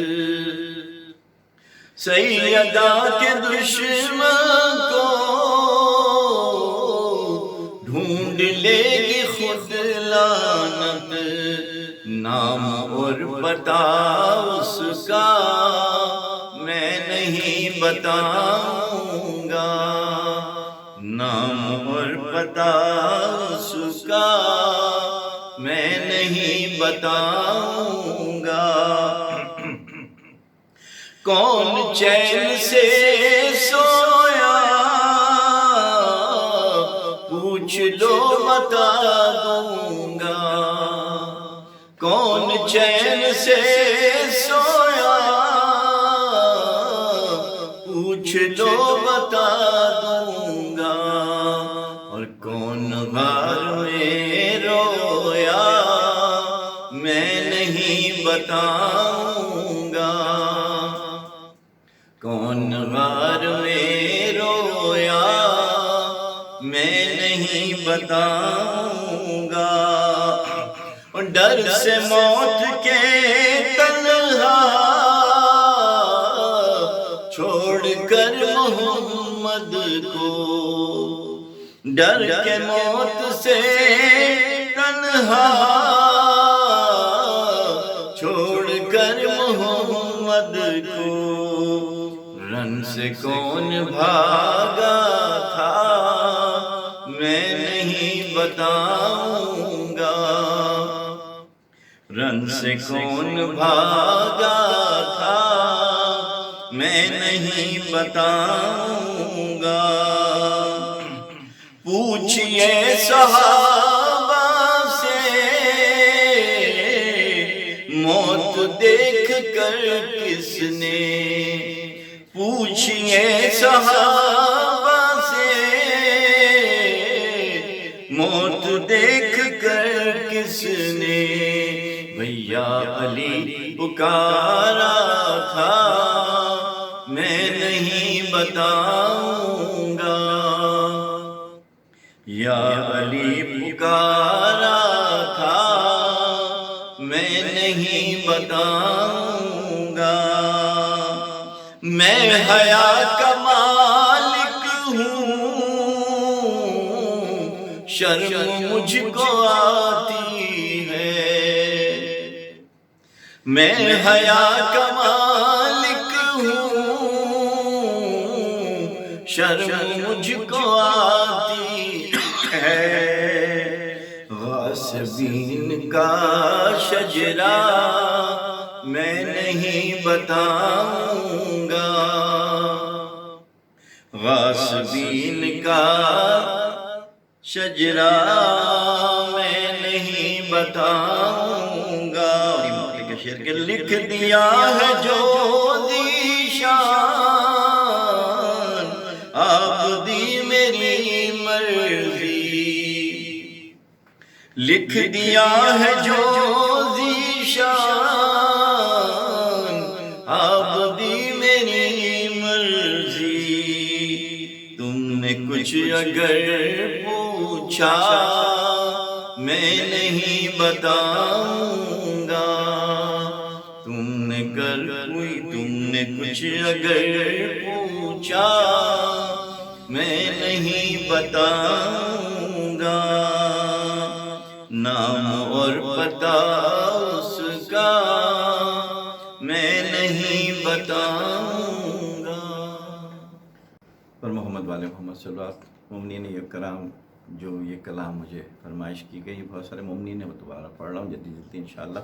سیدہ کے دشمن کو ڈھونڈ لے گی خود لعنت، نام اور پتہ اس کا میں نہیں بتاؤں گا، نام اور پتہ اس کا میں نہیں بتاؤں گا۔ کون چین سے سویا پوچھ لو بتا دوں گا، کون چین سے سویا پوچھ لو بتا دوں گا، اور کون غار میں رویا میں نہیں بتاؤں گا، کون غار میں رویا میں نہیں بتاؤں گا۔ ڈر سے موت کے تنہا چھوڑ کر محمد کو، ڈر کے موت سے تنہا چھوڑ کر محمد کو، رن سے کون بھاگا تھا میں نہیں بتاؤں گا، رن سے کون بھاگا تھا میں نہیں بتاؤں گا۔ پوچھئے صحابہ سے موت دیکھ کر کس نے، پوچھئے صحابہ سے موت دیکھ کر کس نے، بھیا علی پکارا تھا میں نہیں بتاؤں گا، یا علی پکارا تھا میں نہیں بتاؤں گا۔ میں حیا کا مالک ہوں، شرم مجھ کو آتی ہے، میں حیا کا مالک ہوں، شرم مجھ کو آتی ہے، غاصبین کا شجرہ میں نہیں بتاؤں گا، غاصبین کا شجرہ میں نہیں بتاؤں گا۔ کہ لکھ دیا ہے جو ذیشان عابدی میری مرضی، لکھ دیا ہے جو ذیشان عابدی میری مرضی، تم نے کچھ اگر پوچھا میں نہیں بتاؤں گا، تم نے کچھ اگر پوچھا میں نہیں بتاؤں گا، نام اور پتہ اس کا میں نہیں بتاؤں گا۔ پر محمد والے محمد صلی اللہ علیہ وسلم، مومنین کرام جو یہ کلام مجھے فرمائش کی گئی، بہت سارے مومنین ہیں، وہ دوبارہ پڑھ رہا ہوں جلدی انشاءاللہ۔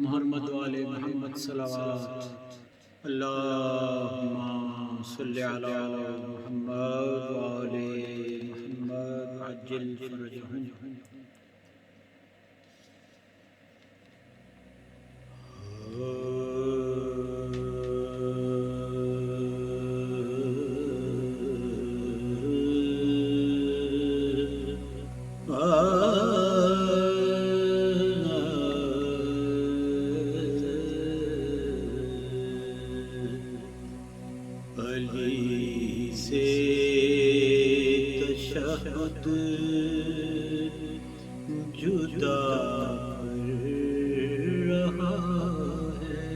محمد والے محمد صلوات اللہم صلی علی محمد والے محمد عجل فرجہم. علی سے تشہد جدا رہا ہے،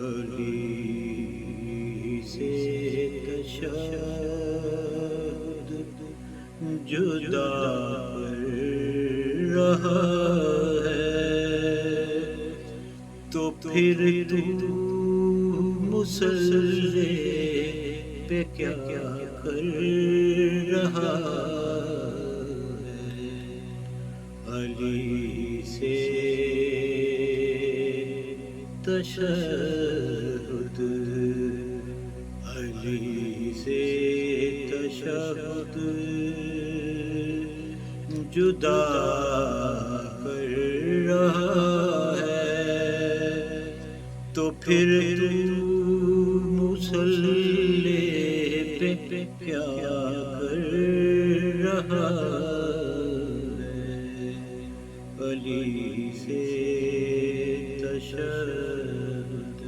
علی سے تشہد جدا رہا ہے، تو پھر تو مسلح پہ کیا کر رہا ہے، علی سے تشہد، علی سے تشہد جدا کر رہا ہے، تو پھر مسلح پہ کیا کر رہا ہے، علی سے تشہد.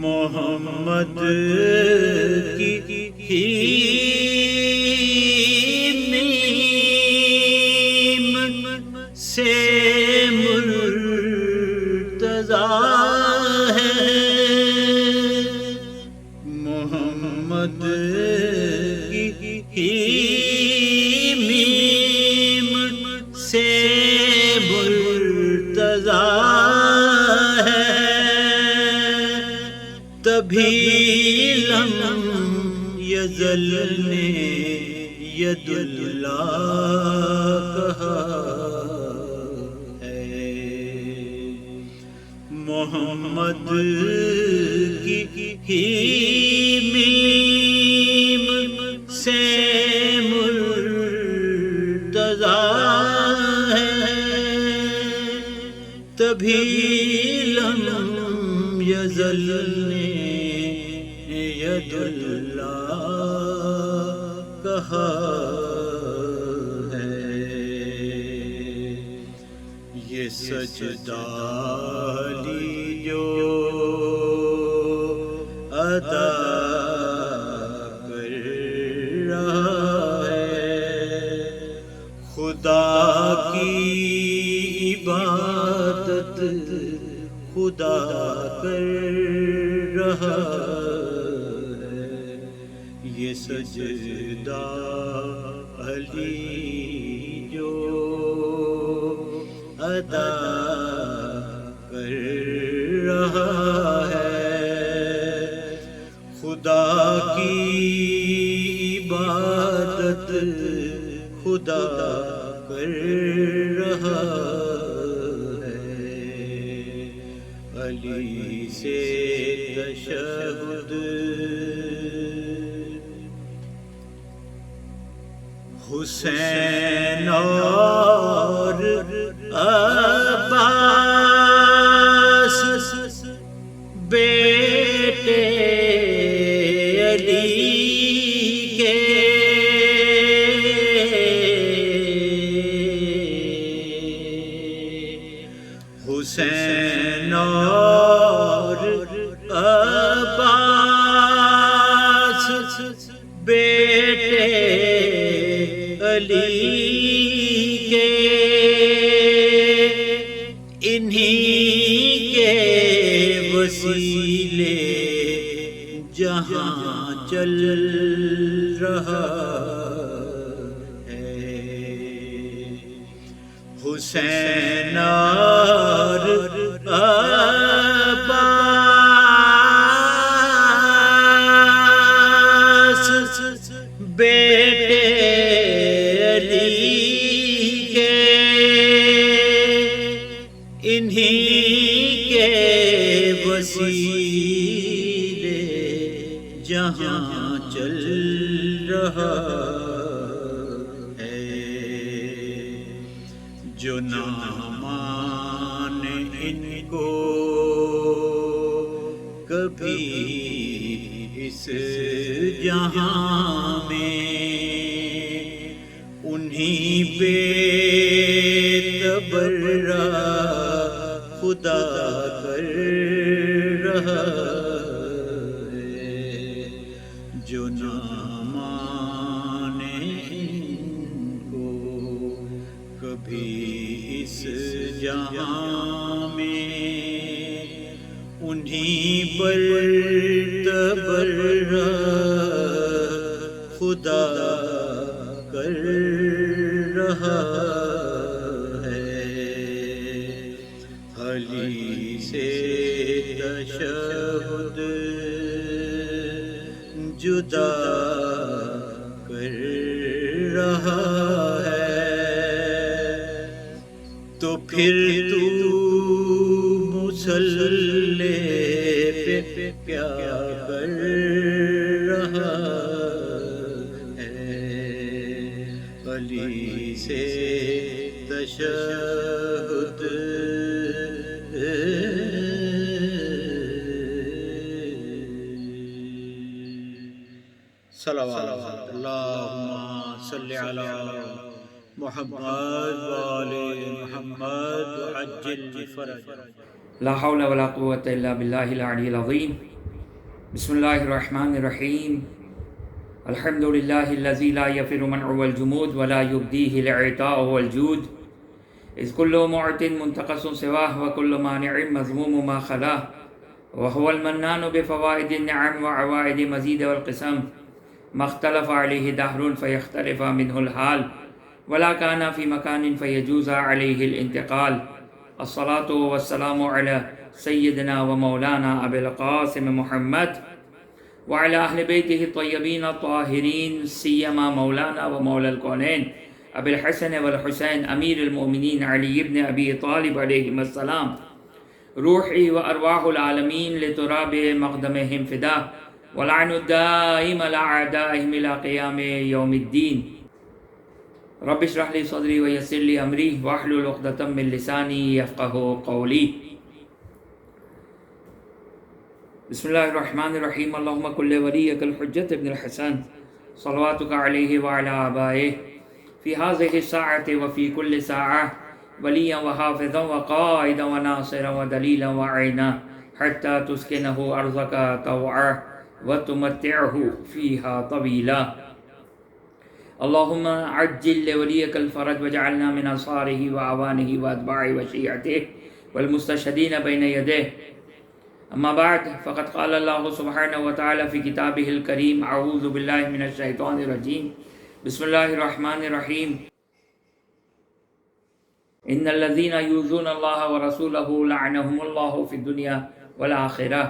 محمد کی میم سے مرتضیٰ ہے، محمد کی میم سے مرتضیٰ ہے، تبھی لم یزل نے ید اللہ کہا ہے، محمد کی میم سے مرتضیٰ ہے، تبھی لم یزل نے ید اللہ کہا ہے. یہ سجدہ لی جو ادا کر رہا ہے، خدا کی عبادت خدا کر رہا ہے، یہ سجدہ علی جو ادا کر رہا ہے، خدا کی عبادت خدا کر رہا ہے، علی سے تشہد. حسین اور عباس بیٹے علی کے، حسین اور عباس بیٹے علی کے، انہی کے وسیلے جہاں چل رہا ہے، حسین اور عباس بیٹے علی کے، انہی کے وسیلے جہاں چل رہا ہے، جو نہ مانے ان کو کبھی اس جہاں میں، انہی پہ تبرہ خدا کر رہا ہے، جو نہ مانے ان کو کبھی اس جہاں میں، انہی پر تبرہ خدا کر رہا ہے، علی سے تشہد جدا کر رہا ہے، تو پھر تو مصلی پہ کیا کر رہا ہے، علی سے تشہد صلوات اللہم صلی علی محمد وآل محمد وعجل فرجہ۔ لا حول ولا قوة الا باللہ العلی العظیم۔ بسم اللہ الرحمن الرحیم۔ الحمد للہ الذی لا یفر منع والجمود ولا یبدیہ العطاء والجود، اذ کل معط منتقص سواہ وکل مانع مذموم ما خلاہ، وهو المنان بفوائد النعم وعوائد مزید والقسم، ما اختلف علیہ دہر فیختلف منہ الحال، ولا كان في مكان فيجوز عليه الانتقال۔ الصلاة والسلام على سيدنا ومولانا أبي القاسم محمد وعلى أهل بيته الطيبين الطاهرين، سيما مولانا ومولى الكونين أبي الحسن والحسين أمير المؤمنين علي بن أبي طالب عليهم السلام، روحي وأرواح العالمين لتراب مقدمهم فداه، ولعن الدائم لأعدائهم إلى قيام يوم الدين۔ رب اشرح لي صدري ويسر لي امري واحلل عقدة من لساني يفقهوا قولي۔ بسم الله الرحمن الرحيم۔ اللهم كن لوليك الحجة ابن الحسن صلواتك عليه وعلى آبائه في هذه الساعة وفي كل ساعة وليا وحافظا وقائدا وناصرا ودليلا وعينا، حتى تسكنه أرضك طوعا وتمتعه فيها طويلا۔ اللهم عجل لوليك الفرج واجعلنا من أنصاره وأعوانه وأتباعه وشيعته والمستشهدين بين يديه، أما بعد، فقد قال الله سبحانه وتعالى في كتابه الكريم: أعوذ بالله من الشيطان الرجيم، بسم الله الرحمن الرحيم، إن الذين يؤذون الله ورسوله لعنهم الله في الدنيا والآخرة۔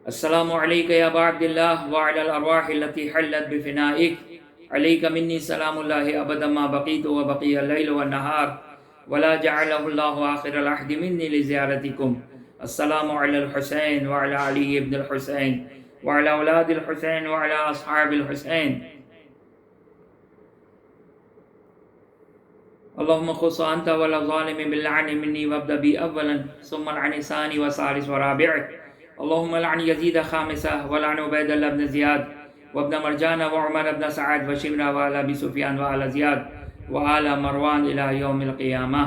السلام عليك يا أبا عبد الله وعلى الأرواح التي حلت بفنائك، عليك مني سلام الله أبدا ما بقيت وبقي الليل والنهار، ولا جعله الله آخر العهد مني لزيارتكم۔ السلام على الحسين وعلى علي بن الحسين وعلى أولاد الحسين وعلى أصحاب الحسين۔ اللهم خص أنت ولا ظالم باللعن مني وابدأ بي أولا ثم العن ثاني وثالث ورابع۔ اللهم لعن يزيد خامسة ولعن عبيد الله بن زياد وابن مرجان وعمر بن سعد وشمرة وآل أبي سفيان وآل زياد وآل مروان إلى يوم القيامة۔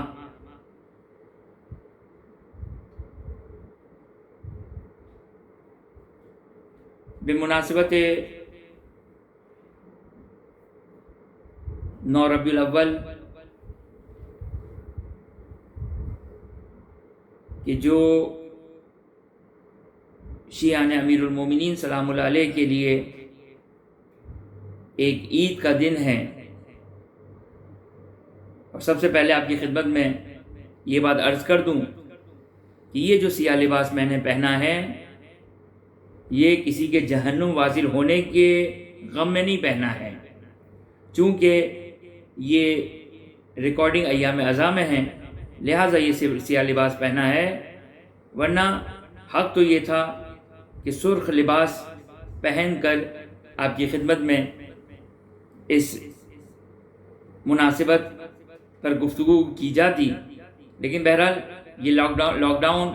بمناسبت 9 ربیع الاول کہ جو شیعان امیر المومنین سلام اللہ علیہ کے لیے ایک عید کا دن ہے، اور سب سے پہلے آپ کی خدمت میں یہ بات عرض کر دوں کہ یہ جو سیاہ لباس میں نے پہنا ہے یہ کسی کے جہنم واصل ہونے کے غم میں نہیں پہنا ہے، چونکہ یہ ریکارڈنگ ایام اعضاء میں ہیں، لہٰذا یہ سیاہ لباس پہنا ہے، ورنہ حق تو یہ تھا کہ سرخ لباس پہن کر آپ کی خدمت میں اس مناسبت پر گفتگو کی جاتی، لیکن بہرحال یہ لاک ڈاؤن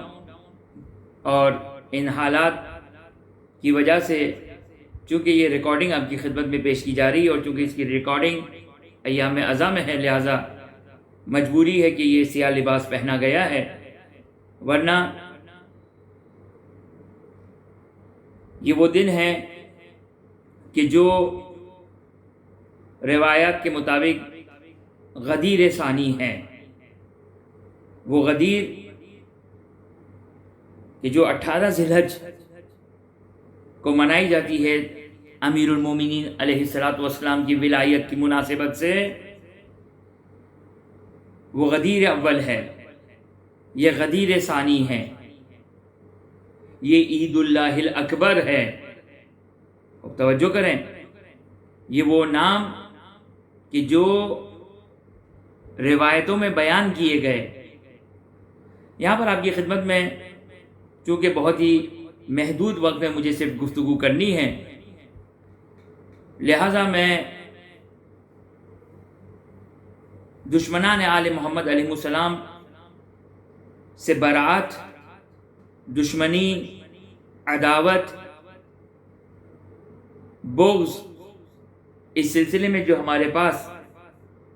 اور ان حالات کی وجہ سے چونکہ یہ ریکارڈنگ آپ کی خدمت میں پیش کی جا رہی ہے اور چونکہ اس کی ریکارڈنگ ایام اعضاء میں ہے، لہٰذا مجبوری ہے کہ یہ سیاہ لباس پہنا گیا ہے، ورنہ یہ وہ دن ہے کہ جو روایات کے مطابق غدیر ثانی ہے، وہ غدیر کہ جو 18 ذی الحج کو منائی جاتی ہے امیر المومنین علیہ السلام کی ولایت کی مناسبت سے، وہ غدیر اول ہے، یہ غدیر ثانی ہے، یہ عید اللہ الاکبر ہے۔ اب توجہ کریں، یہ وہ نام کہ جو روایتوں میں بیان کیے گئے، یہاں پر آپ کی خدمت میں چونکہ بہت ہی محدود وقت میں مجھے صرف گفتگو کرنی ہے، لہٰذا میں دشمنان آل محمد علیہ السلام سے برات، دشمنی، عداوت، بغض، اس سلسلے میں جو ہمارے پاس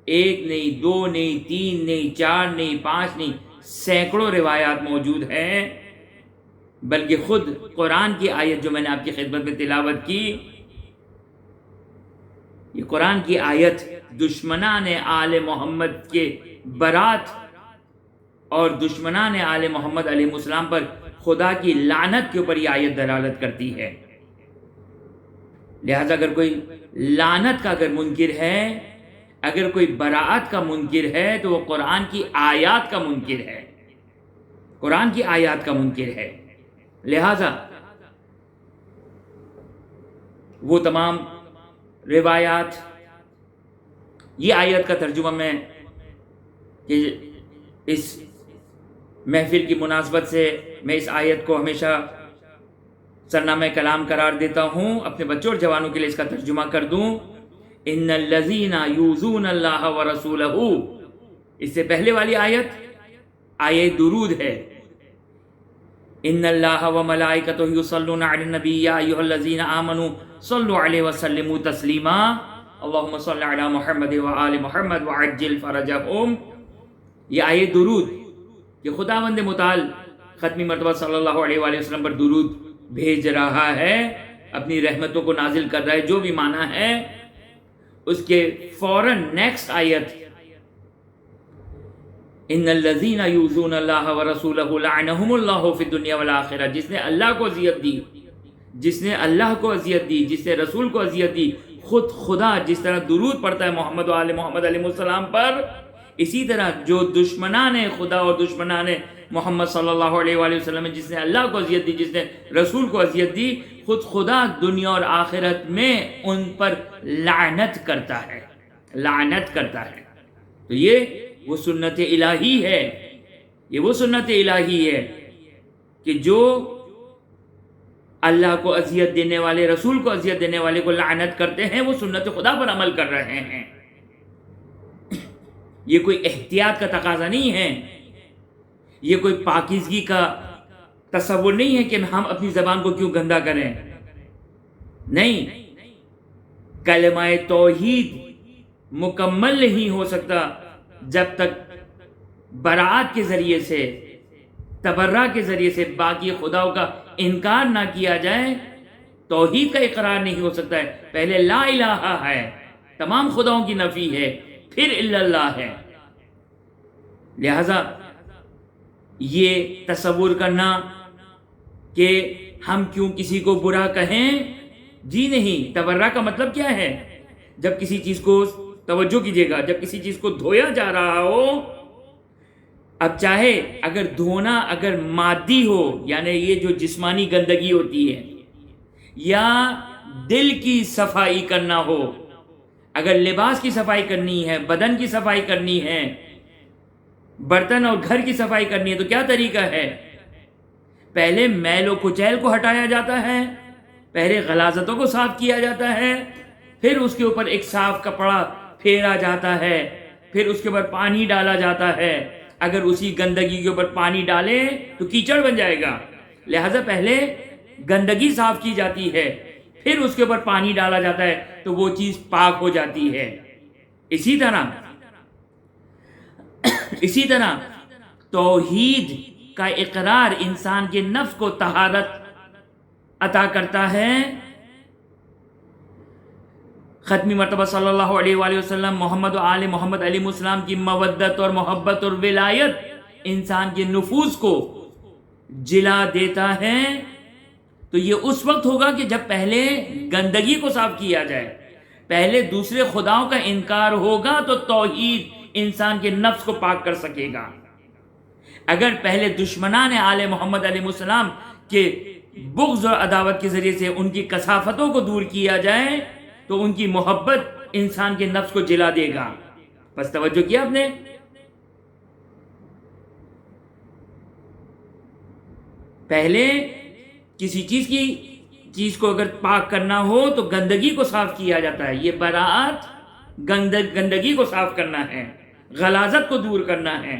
ایک نہیں، دو نہیں، تین نہیں، چار نہیں، پانچ نہیں، سینکڑوں روایات موجود ہیں، بلکہ خود قرآن کی آیت جو میں نے آپ کی خدمت میں تلاوت کی، یہ قرآن کی آیت دشمنان آل محمد کے برات اور دشمنان آل محمد علیہ السلام پر خدا کی لعنت کے اوپر یہ آیت دلالت کرتی ہے۔ لہذا اگر کوئی لعنت کا اگر منکر ہے، اگر کوئی براعت کا منکر ہے، تو وہ قرآن کی آیات کا منکر ہے، قرآن کی آیات کا منکر ہے۔ لہذا وہ تمام روایات، یہ آیت کا ترجمہ میں کہ اس محفل کی مناسبت سے میں اس آیت کو ہمیشہ سرنامہ کلام قرار دیتا ہوں، اپنے بچوں اور جوانوں کے لیے اس کا ترجمہ کر دوں، ان الذین یؤذون اللہ ورسولہ، اس سے پہلے والی آیت آیت درود ہے، ان اللہ وملائکتہ یصلون علی النبی یا ایھا الذین آمنوا صلوا علیہ وسلموا تسلیما، اللہم صل علی محمد وآل محمد وعجل فرجہم۔ یہ آیت درود کہ خداوند متعال ختمی مرتبہ صلی اللہ علیہ وآلہ وسلم پر درود بھیج رہا ہے، اپنی رحمتوں کو نازل کر رہا ہے، جو بھی معنی ہے اس کے فوراً نیکسٹ آیت ان الذین یؤذون اللہ ورسولہ لعنہم اللہ فی الدنیا والآخرہ، جس نے اللہ کو اذیت دی، جس نے اللہ کو اذیت دی، جس نے رسول کو اذیت دی، خود خدا جس طرح درود پڑھتا ہے محمد و آل محمد علیہ السلام پر، اسی طرح جو دشمنان خدا اور دشمنان محمد صلی اللہ علیہ وآلہ وسلم، جس نے اللہ کو اذیت دی، جس نے رسول کو اذیت دی، خود خدا دنیا اور آخرت میں ان پر لعنت کرتا ہے، لعنت کرتا ہے۔ تو یہ وہ سنت الہی ہے، یہ وہ سنت الہی ہے کہ جو اللہ کو اذیت دینے والے، رسول کو اذیت دینے والے کو لعنت کرتے ہیں، وہ سنت خدا پر عمل کر رہے ہیں۔ یہ کوئی احتیاط کا تقاضا نہیں ہے، یہ کوئی پاکیزگی کا تصور نہیں ہے کہ ہم اپنی زبان کو کیوں گندا کریں، نہیں، کلمہ توحید مکمل نہیں ہو سکتا جب تک برات کے ذریعے سے، تبرہ کے ذریعے سے باقی خداؤں کا انکار نہ کیا جائے، توحید کا اقرار نہیں ہو سکتا ہے۔ پہلے لا الہ ہے، تمام خداؤں کی نفی ہے، پھر الا اللہ ہے۔ لہذا یہ تصور کرنا کہ ہم کیوں کسی کو برا کہیں، جی نہیں، تبرہ کا مطلب کیا ہے؟ جب کسی چیز کو، توجہ کیجئے گا، جب کسی چیز کو دھویا جا رہا ہو، اب چاہے اگر دھونا اگر مادی ہو، یعنی یہ جو جسمانی گندگی ہوتی ہے، یا دل کی صفائی کرنا ہو، اگر لباس کی صفائی کرنی ہے، بدن کی صفائی کرنی ہے، برتن اور گھر کی صفائی کرنی ہے تو کیا طریقہ ہے؟ پہلے میل و کچیل کو ہٹایا جاتا ہے، پہلے غلاظتوں کو صاف کیا جاتا ہے، پھر اس کے اوپر ایک صاف کپڑا پھیرا جاتا ہے، پھر اس کے اوپر پانی ڈالا جاتا ہے۔ اگر اسی گندگی کے اوپر پانی ڈالیں تو کیچڑ بن جائے گا، لہذا پہلے گندگی صاف کی جاتی ہے، پھر اس کے اوپر پانی ڈالا جاتا ہے تو وہ چیز پاک ہو جاتی ہے۔ اسی طرح توحید کا اقرار انسان کے نفس کو طہارت عطا کرتا ہے۔ ختمی مرتبہ صلی اللہ علیہ وآلہ وسلم، محمد و آل محمد علیہ السلام کی مودت اور محبت اور ولایت انسان کے نفوس کو جلا دیتا ہے۔ تو یہ اس وقت ہوگا کہ جب پہلے گندگی کو صاف کیا جائے، پہلے دوسرے خداؤں کا انکار ہوگا تو توحید انسان کے نفس کو پاک کر سکے گا۔ اگر پہلے دشمنان آل محمد علیہ السلام کے بغض اور عداوت کے ذریعے سے ان کی کثافتوں کو دور کیا جائے تو ان کی محبت انسان کے نفس کو جلا دے گا۔ بس توجہ کیا آپ نے؟ پہلے کسی چیز کو اگر پاک کرنا ہو تو گندگی کو صاف کیا جاتا ہے۔ یہ براءت گندگی کو صاف کرنا ہے، غلاظت کو دور کرنا ہے۔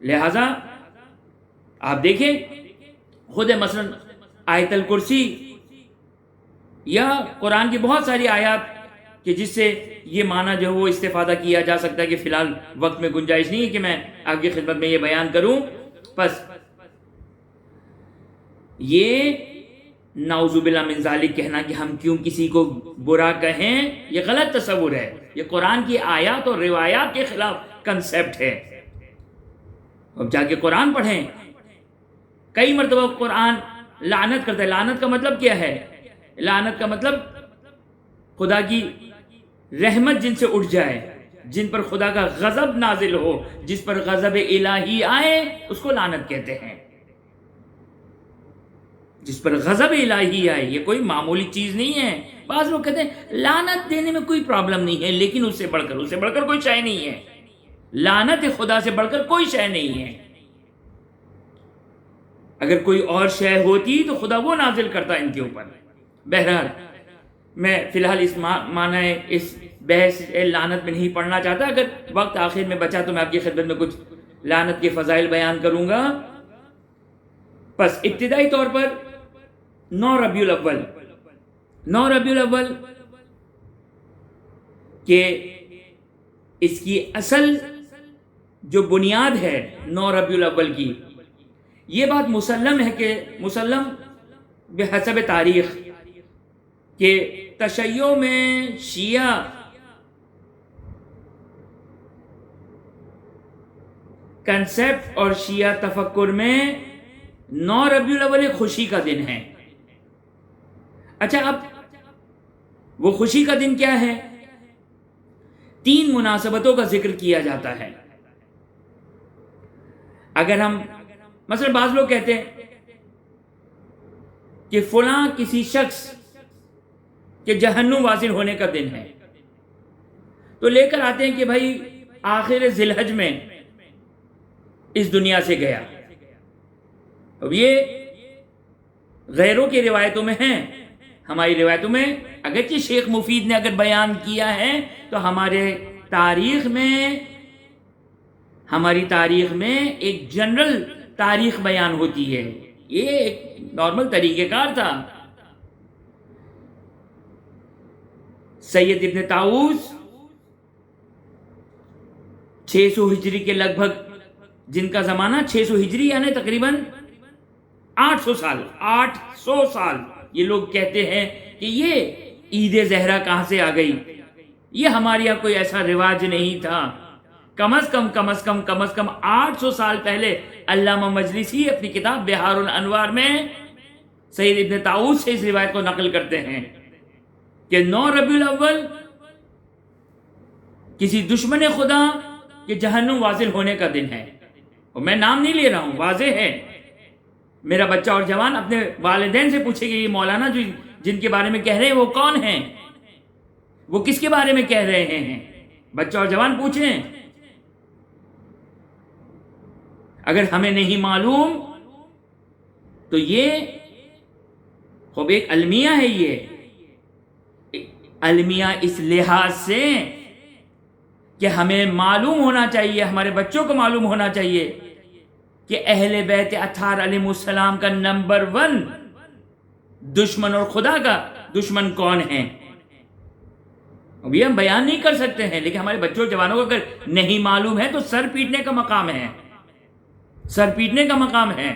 لہذا آپ دیکھیں خود مثلا آیت الکرسی یا قرآن کی بہت ساری آیات کہ جس سے یہ معنی جو وہ استفادہ کیا جا سکتا ہے کہ فی الحال وقت میں گنجائش نہیں ہے کہ میں آپ کی خدمت میں یہ بیان کروں۔ بس یہ نعوذ باللہ من ذالک کہنا کہ ہم کیوں کسی کو برا کہیں، یہ غلط تصور ہے، یہ قرآن کی آیات اور روایات کے خلاف کنسیپٹ ہے۔ اب جا کے قرآن پڑھیں، کئی مرتبہ قرآن لعنت کرتا ہے۔ لعنت کا مطلب کیا ہے؟ لعنت کا مطلب خدا کی رحمت جن سے اٹھ جائے، جن پر خدا کا غضب نازل ہو، جس پر غضب الہی آئے اس کو لعنت کہتے ہیں۔ جس پر غضب الہی آئے، یہ کوئی معمولی چیز نہیں ہے۔ بعض لوگ کہتے ہیں لعنت دینے میں کوئی پرابلم نہیں ہے، لیکن اس سے بڑھ کر کوئی شے نہیں ہے۔ لعنت خدا سے بڑھ کر کوئی شے نہیں ہے۔ اگر کوئی اور شے ہوتی تو خدا وہ نازل کرتا ان کے اوپر۔ بہرحال میں فی الحال اس معنی اس بحث لعنت میں نہیں پڑھنا چاہتا۔ اگر وقت آخر میں بچا تو میں آپ کی خدمت میں کچھ لعنت کے فضائل بیان کروں گا۔ بس ابتدائی طور پر 9 ربیع الاول کہ اس کی اصل جو بنیاد ہے 9 ربیع الاول کی، یہ بات مسلم ہے کہ مسلم بحسب تاریخ کہ تشیع میں شیعہ کنسپٹ اور شیعہ تفکر میں 9 ربیع الاول ایک خوشی کا دن ہے۔ اچھا، اب وہ خوشی کا دن کیا ہے؟ 3 مناسبتوں کا ذکر کیا جاتا ہے۔ اگر ہم مثلا بعض لوگ کہتے ہیں کہ فلاں کسی شخص کے جہنم واصل ہونے کا دن ہے، تو لے کر آتے ہیں کہ بھائی آخر ذی الحج میں اس دنیا سے گیا۔ اب یہ غیروں کی روایتوں میں ہیں، ہماری روایتوں میں اگرچہ شیخ مفید نے اگر بیان کیا ہے تو ہماری تاریخ میں ایک جنرل تاریخ بیان ہوتی ہے۔ یہ ایک نارمل طریقہ کار تھا۔ سید ابن طاؤس 600 ہجری کے لگ بھگ، جن کا زمانہ 600 ہجری یعنی تقریباً 800 سال، یہ لوگ کہتے ہیں کہ یہ عید زہرہ کہاں سے آ گئی، یہ ہمارے یہاں کوئی ایسا رواج نہیں تھا۔ کم از کم 800 سال پہلے علامہ مجلسی اپنی کتاب بہار الانوار میں سید ابن طاؤس سے اس روایت کو نقل کرتے ہیں کہ 9 ربیع الاول کسی دشمن خدا کے جہنم واصل ہونے کا دن ہے۔ اور میں نام نہیں لے رہا ہوں، واضح ہے۔ میرا بچہ اور جوان اپنے والدین سے پوچھے کہ یہ مولانا جن کے بارے میں کہہ رہے ہیں وہ کون ہیں؟ وہ کس کے بارے میں کہہ رہے ہیں؟ بچہ اور جوان پوچھیں. اگر ہمیں نہیں معلوم تو یہ خوب ایک المیہ ہے. یہ المیہ اس لحاظ سے کہ ہمیں معلوم ہونا چاہیے، ہمارے بچوں کو معلوم ہونا چاہیے کہ اہل بیت اطہار علیہ السلام کا نمبر 1 دشمن اور خدا کا دشمن کون ہے. ابھی ہم بیان نہیں کر سکتے ہیں، لیکن ہمارے بچوں اور جوانوں کو اگر نہیں معلوم ہے تو سر پیٹنے کا مقام ہے، سر پیٹنے کا مقام ہے.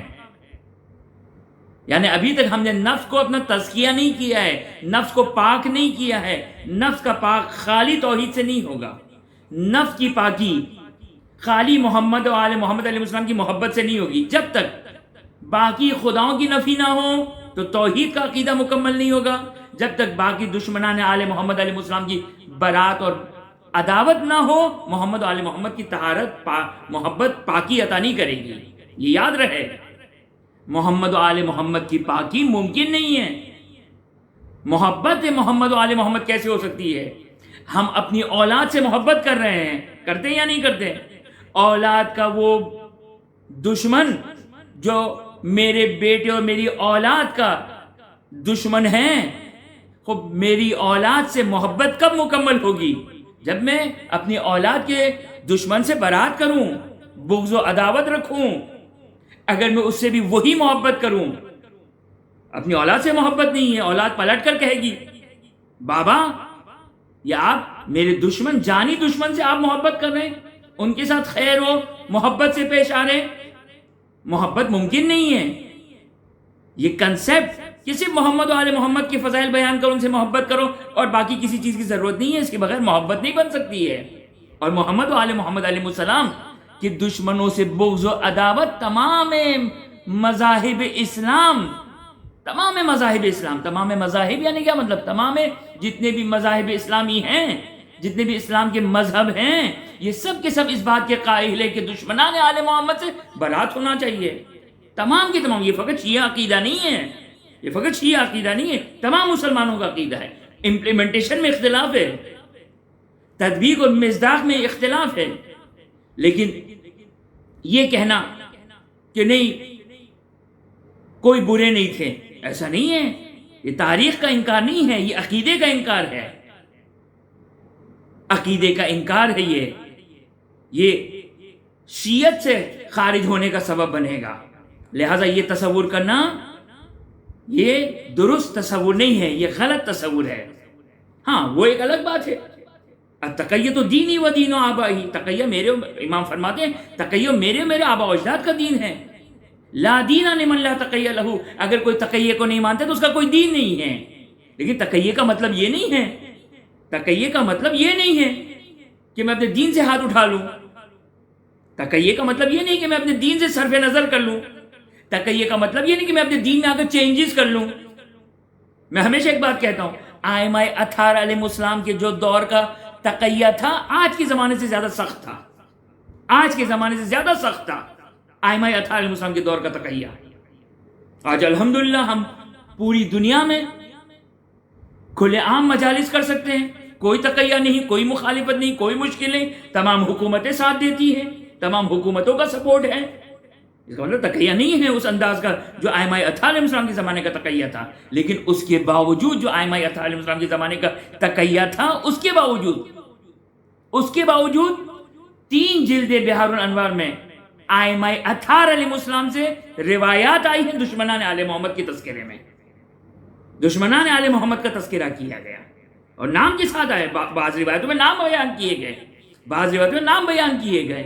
یعنی ابھی تک ہم نے نفس کو اپنا تزکیہ نہیں کیا ہے، نفس کو پاک نہیں کیا ہے. نفس کا پاک خالی توحید سے نہیں ہوگا. نفس کی پاکی خالی محمد و آل محمد علیہ السلام کی محبت سے نہیں ہوگی. جب تک باقی خداؤں کی نفی نہ ہو تو توحید کا عقیدہ مکمل نہیں ہوگا. جب تک باقی دشمنان آل محمد علیہ السلام کی برات اور عداوت نہ ہو، محمد و آل محمد کی طہارت محبت پاکی عطا نہیں کرے گی. یہ یاد رہے، محمد و آل محمد کی پاکی ممکن نہیں ہے. محبت محمد و آل محمد کیسے ہو سکتی ہے؟ ہم اپنی اولاد سے محبت کر رہے ہیں، کرتے یا نہیں کرتے؟ اولاد کا وہ دشمن جو میرے بیٹے اور میری اولاد کا دشمن ہے، خب میری اولاد سے محبت کب مکمل ہوگی؟ جب میں اپنی اولاد کے دشمن سے برات کروں، بغض و عداوت رکھوں. اگر میں اس سے بھی وہی محبت کروں، اپنی اولاد سے محبت نہیں ہے، اولاد پلٹ کر کہے گی بابا یا آپ میرے دشمن، جانی دشمن سے آپ محبت کر رہے ہیں، ان کے ساتھ خیر و محبت سے پیش آ رہے ہیں. محبت ممکن نہیں ہے. یہ کنسیپٹ کہ صرف محمد و آل محمد کی فضائل بیان کرو، ان سے محبت کرو اور باقی کسی چیز کی ضرورت نہیں ہے، اس کے بغیر محبت نہیں بن سکتی ہے. اور محمد و آل محمد علیہ السلام کہ دشمنوں سے بغض و عداوت تمام مذاہب اسلام، تمام مذاہب اسلام، تمام مذاہب یعنی کیا مطلب؟ تمام جتنے بھی مذاہب اسلامی ہیں، جتنے بھی اسلام کے مذہب ہیں، یہ سب کے سب اس بات کے قائل ہے کہ دشمنان آل محمد سے برات ہونا چاہیے. تمام کے تمام. یہ فقط شیعہ عقیدہ نہیں ہے، یہ فقط شیعہ عقیدہ نہیں ہے، تمام مسلمانوں کا عقیدہ ہے. امپلیمنٹیشن میں اختلاف ہے، تطبیق اور مصداق میں اختلاف ہے، لیکن یہ کہنا کہ نہیں کوئی برے نہیں تھے، ایسا نہیں ہے. یہ تاریخ کا انکار نہیں ہے، یہ عقیدے کا انکار ہے. عقیدے کا انکار ہے. یہ شیعت سے خارج ہونے کا سبب بنے گا. لہٰذا یہ تصور کرنا یہ درست تصور نہیں ہے، یہ غلط تصور ہے. ہاں وہ ایک الگ بات ہے. تقیہ تو دینی و دین و آبائی، تقیہ میرے، امام فرماتے ہیں تقیہ میرے آبا و اجداد کا دین ہے. لا دین لمن لا تقیہ لہو. اگر کوئی تقیہ کو نہیں مانتا تو اس کا کوئی دین نہیں ہے. لیکن تقیہ کا مطلب یہ نہیں ہے، تقیہ کا مطلب یہ نہیں ہے کہ میں اپنے دین سے ہاتھ اٹھا لوں. تقیہ کا مطلب یہ نہیں کہ میں اپنے دین سے صرف نظر کر لوں. تقیہ کا مطلب یہ نہیں کہ میں اپنے دین میں آ کر چینجز کر لوں. میں ہمیشہ ایک بات کہتا ہوں، ائمہ اطہار علیہ السلام کے جو دور کا تقیہ تھا آج کے زمانے سے زیادہ سخت تھا. آج کے زمانے سے زیادہ سخت تھا ائمہ اطہار علیہ السلام کے دور کا تقیہ. آج الحمدللہ ہم پوری دنیا میں کھلے عام مجالس کر سکتے ہیں، کوئی تقیہ نہیں، کوئی مخالفت نہیں، کوئی مشکل نہیں. تمام حکومتیں ساتھ دیتی ہیں، تمام حکومتوں کا سپورٹ ہے. اس کا مطلب تقیہ نہیں ہے اس انداز کا جو ائمہ اطہار علیہ السلام کے زمانے کا تقیہ تھا. لیکن اس کے باوجود جو ائمہ اطہار علیہ السلام کے زمانے کا تقیہ تھا، اس کے باوجود 3 جلد بہار الانوار میں ائمہ اطہار علیہ السلام سے روایات آئی ہیں دشمنان آل محمد کے تذکرے میں. دشمنان آل محمد کا تذکرہ کیا گیا اور نام کے ساتھ آئے. بعض روایتوں میں نام بیان کیے گئے، بعض روایتوں میں نام بیان کیے گئے.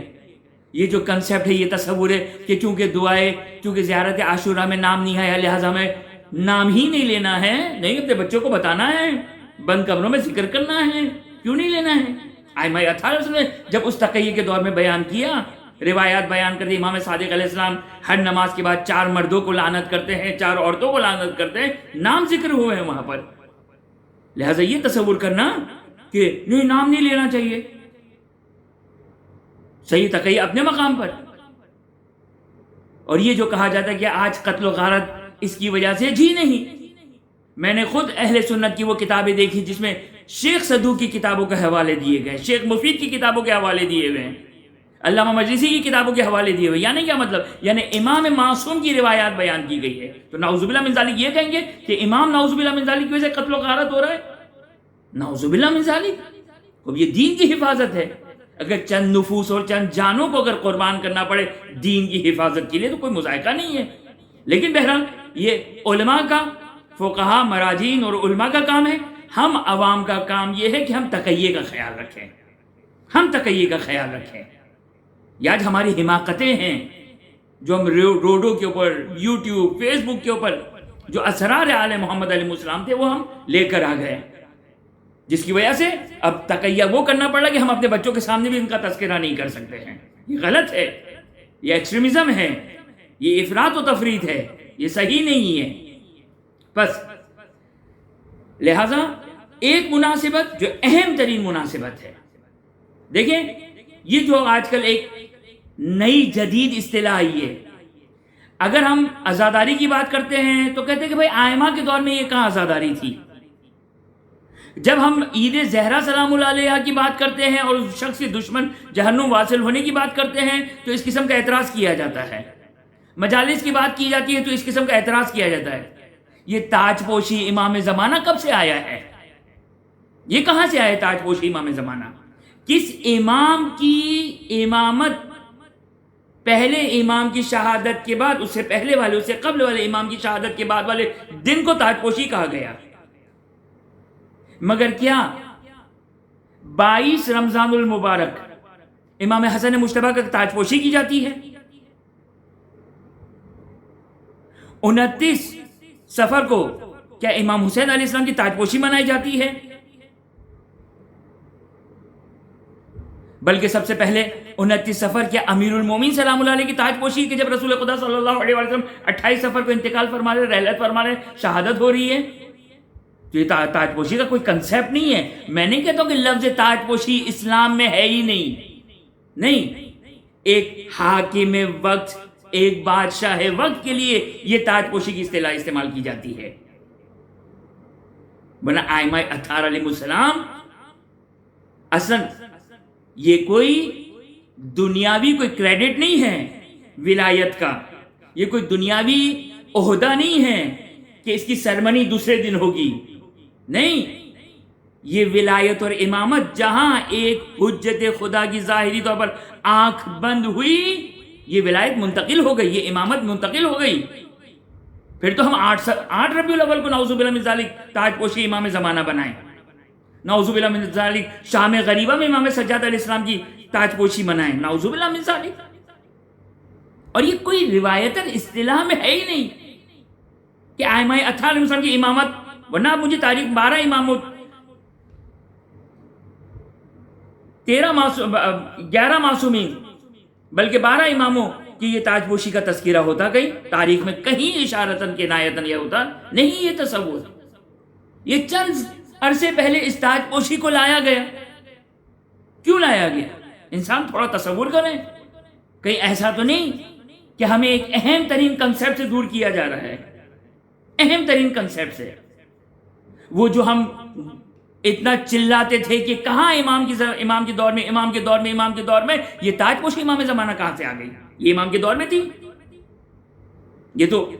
یہ جو کنسیپٹ ہے، یہ تصور ہے کہ چونکہ زیارت عاشورہ میں نام نہیں آیا لہٰذا ہمیں نام ہی نہیں لینا ہے. نہیں، اپنے بچوں کو بتانا ہے، بند کمروں میں ذکر کرنا ہے، کیوں نہیں لینا ہے؟ ائمہ اطہار نے جب اس تقیہ کے دور میں بیان کیا، روایات بیان کرتے، امام صادق علیہ السلام ہر نماز کے بعد 4 مردوں کو لعنت کرتے ہیں، 4 عورتوں کو لعنت کرتے ہیں، نام ذکر ہوئے ہیں وہاں پر. لہٰذا یہ تصور کرنا کہ نہیں نام نہیں لینا چاہیے، صحیح تقیہ اپنے مقام پر. اور یہ جو کہا جاتا ہے کہ آج قتل و غارت اس کی وجہ سے، جی نہیں. میں نے خود اہل سنت کی وہ کتابیں دیکھی جس میں شیخ صدوق کی کتابوں کے حوالے دیے گئے، شیخ مفید کی کتابوں کے حوالے دیے ہوئے ہیں، علامہ مجلسی کی کتابوں کے حوالے دیے ہوئے. یعنی کیا مطلب؟ یعنی امام معصوم کی روایات بیان کی گئی ہے. تو نعوذ باللہ من ذالک یہ کہیں گے کہ امام نعوذ باللہ من ذالک کی وجہ سے قتل و غارت ہو رہا ہے؟ نعوذ باللہ من ذالک. اب یہ دین کی حفاظت ہے. اگر چند نفوس اور چند جانوں کو اگر قربان کرنا پڑے دین کی حفاظت کے لیے تو کوئی مذائقہ نہیں ہے. لیکن بہرحال یہ علماء کا، فقہا، مراجین اور علماء کا کام ہے. ہم عوام کا کام یہ ہے کہ ہم تقیے کا خیال رکھیں، ہم تقیے کا خیال رکھیں. یہ آج ہماری حماقتیں ہیں جو ہم روڈوں کے اوپر، یوٹیوب، فیس بک کے اوپر جو اسرار آل محمد علیہ السلام تھے وہ ہم لے کر آ گئے، جس کی وجہ سے اب تقیہ وہ کرنا پڑا کہ ہم اپنے بچوں کے سامنے بھی ان کا تذکرہ نہیں کر سکتے ہیں. یہ غلط ہے، یہ ایکسٹریمزم ہے، یہ افراط و تفریط ہے، یہ صحیح نہیں ہے. بس لہذا ایک مناسبت جو اہم ترین مناسبت ہے، دیکھیں یہ جو آج کل ایک نئی جدید اصطلاح آئی ہے، اگر ہم عزاداری کی بات کرتے ہیں تو کہتے ہیں کہ بھائی آئمہ کے دور میں یہ کہاں عزاداری تھی. جب ہم عید زہرا سلام اللہ علیہا کی بات کرتے ہیں اور اس شخص کے دشمن جہنم واصل ہونے کی بات کرتے ہیں تو اس قسم کا اعتراض کیا جاتا ہے. مجالس کی بات کی جاتی ہے تو اس قسم کا اعتراض کیا جاتا ہے. یہ تاج پوشی امام زمانہ کب سے آیا ہے؟ یہ کہاں سے آیا تاج پوشی امام زمانہ؟ کس امام کی امامت، پہلے امام کی شہادت کے بعد، اس سے پہلے والے، اس سے قبل والے امام کی شہادت کے بعد والے دن کو تاج پوشی کہا گیا. مگر کیا 22 رمضان المبارک امام حسن مجتبیٰ کا تاج پوشی کی جاتی ہے؟ 29 سفر کو کیا امام حسین علیہ السلام کی تاج پوشی منائی جاتی ہے؟ بلکہ سب سے پہلے 29 سفر کیا امیر المومنین سلام اللہ علیہ کی تاج پوشی کہ جب رسول خدا صلی اللہ علیہ وسلم 28 سفر کو انتقال فرما رہے، رحلت فرما رہے، شہادت ہو رہی ہے. تو یہ تاج پوشی کا کوئی کنسیپٹ نہیں ہے. میں نہیں کہتا ہوں کہ لفظ تاج پوشی اسلام میں ہے ہی نہیں. ایک حاکم وقت، ایک بادشاہ وقت کے لیے یہ تاج پوشی کی اصطلاح استعمال کی جاتی ہے. ورنہ ائمہ اطہار علیہ السلام اصلا یہ کوئی دنیاوی کوئی کریڈٹ نہیں ہے ولایت کا، یہ کوئی دنیاوی عہدہ نہیں ہے کہ اس کی سرمنی دوسرے دن ہوگی. نہیں، یہ ولایت اور امامت جہاں ایک حجت خدا کی ظاہری طور پر آنکھ بند ہوئی، یہ ولایت منتقل ہو گئی، یہ امامت منتقل ہو گئی. پھر تو ہم 8 ربیع الاول کو نعوذ باللہ من ذالک تاج پوشی امام زمانہ بنائیں، نعوذ باللہ من ذالک شام غریبہ میں امام سجاد علیہ السلام کی تاج پوشی منائیں، نعوذ باللہ من ذالک. اور یہ کوئی روایتاً اصطلاح میں ہے ہی نہیں کہ ائمہ اطہار علیہ السلام کی امامت. ورنہ آپ مجھے تاریخ 12 اماموں، 11 معصومین، بلکہ 12 اماموں کی یہ تاج پوشی کا تذکرہ ہوتا کہیں تاریخ میں، کہیں اشارتاً کنایتاً یہ ہوتا نہیں. یہ تصور یہ چند عرصے پہلے اس تاج پوشی کو لایا گیا. کیوں لایا گیا؟ انسان تھوڑا تصور کریں، کہیں ایسا تو نہیں کہ ہمیں ایک اہم ترین کنسیپٹ سے دور کیا جا رہا ہے. اہم ترین کنسیپٹ سے، وہ جو ہم اتنا چلاتے تھے کہ کہاں امام کے دور میں یہ تاج پوشی امام زمانہ کہاں سے آ گئی؟ یہ امام کے دور میں تھی. یہ تو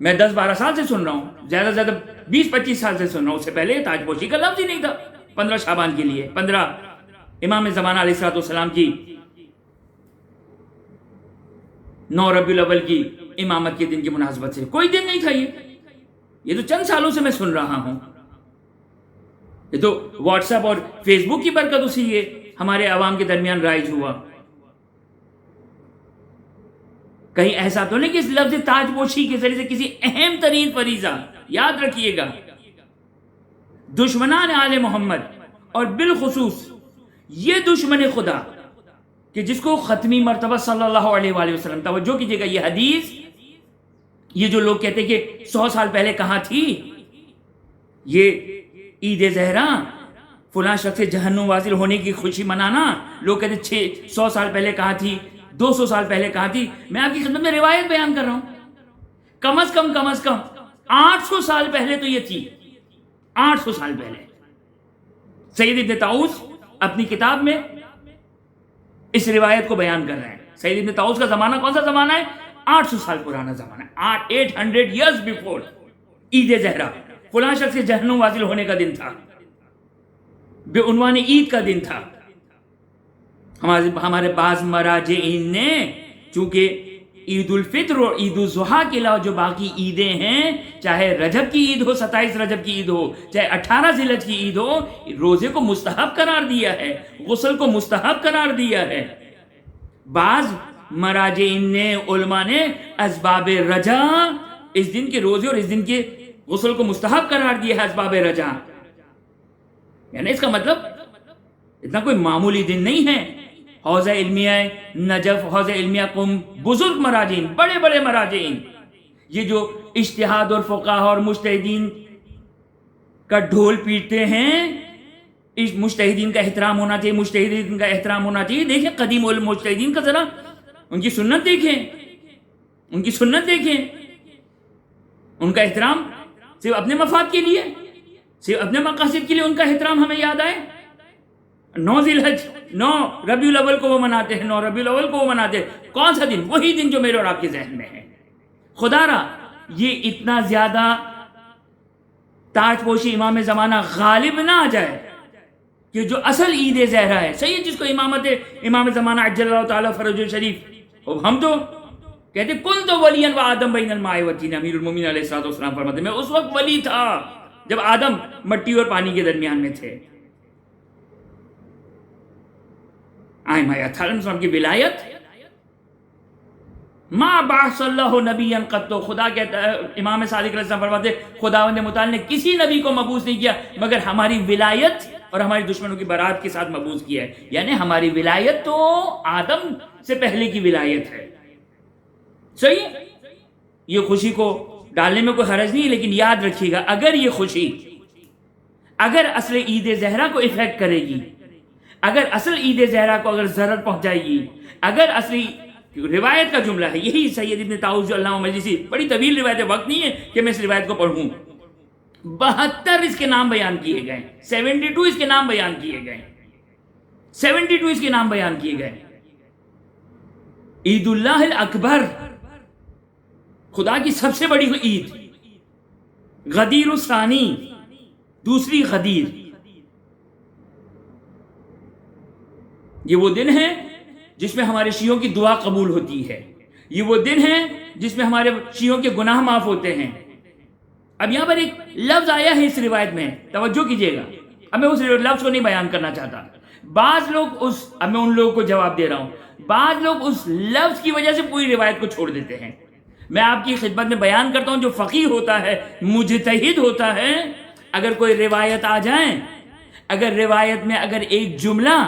میں 10-12 سال سے سن رہا ہوں، زیادہ سے زیادہ 20-25 سال سے سن رہا ہوں. اس سے پہلے یہ تاج پوشی کا لفظ ہی نہیں تھا. 15 شعبان کے لیے، 15 امام زمانہ علیہ السلام کی 9 ربیع الاول کی امامت کے دن کی مناسبت سے کوئی دن نہیں تھا. یہ تو چند سالوں سے میں سن رہا ہوں. یہ تو واٹس ایپ اور فیس بک کی برکت اسی یہ ہمارے عوام کے درمیان رائج ہوا. کہیں ایسا تو نہیں کہ اس لفظ تاج پوشی کے ذریعے سے کسی اہم ترین فریضہ، یاد رکھیے گا، دشمنان آل محمد اور بالخصوص یہ دشمن خدا کہ جس کو ختمی مرتبہ صلی اللہ علیہ وآلہ وسلم، توجہ کیجئے گا، یہ حدیث، یہ جو لوگ کہتے ہیں کہ 100 سال پہلے کہاں تھی یہ عید زہرا، فلاں شخص سے جہنم واصل ہونے کی خوشی منانا، لوگ کہتے ہیں 100 سال پہلے کہاں تھی، 200 سال پہلے کہاں تھی. میں آپ کی خدمت میں روایت بیان کر رہا ہوں. کم از کم 800 سال پہلے تو یہ تھی. 800 سال پہلے سید ابن طاؤس اپنی کتاب میں اس روایت کو بیان کر رہے ہیں. سید ابن طاؤس کا زمانہ کون سا زمانہ ہے؟ 800 سال پرانا زمانہ ہے. 800 years before عید زہرا. فلاں شخص کے جہنم واصل ہونے کا دن تھا، بے عنوان عید کا دن تھا. ہمارے بعض مراجعین نے چونکہ عید الفطر اور عید الاضحیٰ کے علاوہ جو باقی عیدیں ہیں، چاہے رجب کی عید ہو، 27 رجب کی عید ہو، چاہے 18 ذی الحجہ کی عید ہو، روزے کو مستحب قرار دیا ہے، غسل کو مستحب قرار دیا ہے. بعض مراجعین نے، علماء نے اسباب رجا اس دن کے روزے اور اس دن کے غسل کو مستحب قرار دیا ہے. اسباب رجا یعنی اس کا مطلب اتنا کوئی معمولی دن نہیں ہے. حوزہ علمیہ نجف، حوزہ علمیہ قم، بزرگ مراجعین، بڑے بڑے مراجعین، یہ جو اجتہاد اور فقہاء اور مجتہدین کا ڈھول پیٹتے ہیں، اس مجتہدین کا احترام ہونا چاہیے، مجتہدین کا احترام ہونا چاہیے. دیکھیں قدیم مجتہدین کا ذرا ان کی سنت دیکھیں، ان کی سنت دیکھیں. ان کا احترام صرف اپنے مفاد کے لیے، صرف اپنے مقاصد کے لیے ان کا احترام ہمیں یاد آئے. 9 ذی الحجہ، 9 ربیع الاول کو وہ مناتے ہیں، 9 ربیع الاول کو وہ مناتے ہیں. کون سا دن؟ وہی دن جو میرے اور آپ کے ذہن میں ہے. خدا را یہ اتنا زیادہ تاج پوشی امام زمانہ غالب نہ آ جائے کہ جو اصل عید زہرا ہے، صحیح ہے، جس کو امامت امام زمانہ عجل اللہ تعالیٰ فرج الشریف، ہم تو کہتے کن تو ولی و آدم بین الماء والطین. امیر المومنین علیہ الصلوۃ والسلام فرماتے میں اس وقت ولی تھا جب آدم مٹی اور پانی کے درمیان میں تھے. ائمہ اطہار کی ولایت ما بعث اللہ نبیا قط. خدا کہتا ہے، امام صادق علیہ السلام فرماتے خداوند متعال نے کسی نبی کو مبعوث نہیں کیا مگر ہماری ولایت اور ہماری دشمنوں کی برات کے ساتھ مبعوث کیا ہے. یعنی ہماری ولایت تو آدم سے پہلے کی ولایت ہے. صحیح ہے، یہ خوشی کو ڈالنے میں کوئی حرج نہیں، لیکن یاد رکھیے گا اگر یہ خوشی اگر اصل عید زہرا کو افیکٹ کرے گی، اگر اصل عید زہرا کو اگر ضرر پہنچائے گی، اگر اصلی روایت کا جملہ ہے یہی سید ابن طاؤس جو علامہ مجلسی، بڑی طویل روایت ہے، وقت نہیں ہے کہ میں اس روایت کو پڑھوں. 72 اس کے نام بیان کیے گئے، 72 اس کے نام بیان کیے گئے، 72 اس کے نام بیان کیے گئے. عید اللہ الاکبر، خدا کی سب سے بڑی عید. غدیر الثانی، دوسری غدیر. یہ وہ دن ہے جس میں ہمارے شیعوں کی دعا قبول ہوتی ہے. یہ وہ دن ہے جس میں ہمارے شیعوں کے گناہ معاف ہوتے ہیں. اب یہاں پر ایک لفظ آیا ہے اس روایت میں، توجہ کیجئے گا. اب میں اس لفظ کو نہیں بیان کرنا چاہتا. بعض لوگ اب میں ان لوگوں کو جواب دے رہا ہوں، بعض لوگ اس لفظ کی وجہ سے پوری روایت کو چھوڑ دیتے ہیں. میں آپ کی خدمت میں بیان کرتا ہوں جو فقیہ ہوتا ہے، مجتہد ہوتا ہے، اگر کوئی روایت آ جائیں، اگر روایت میں اگر ایک جملہ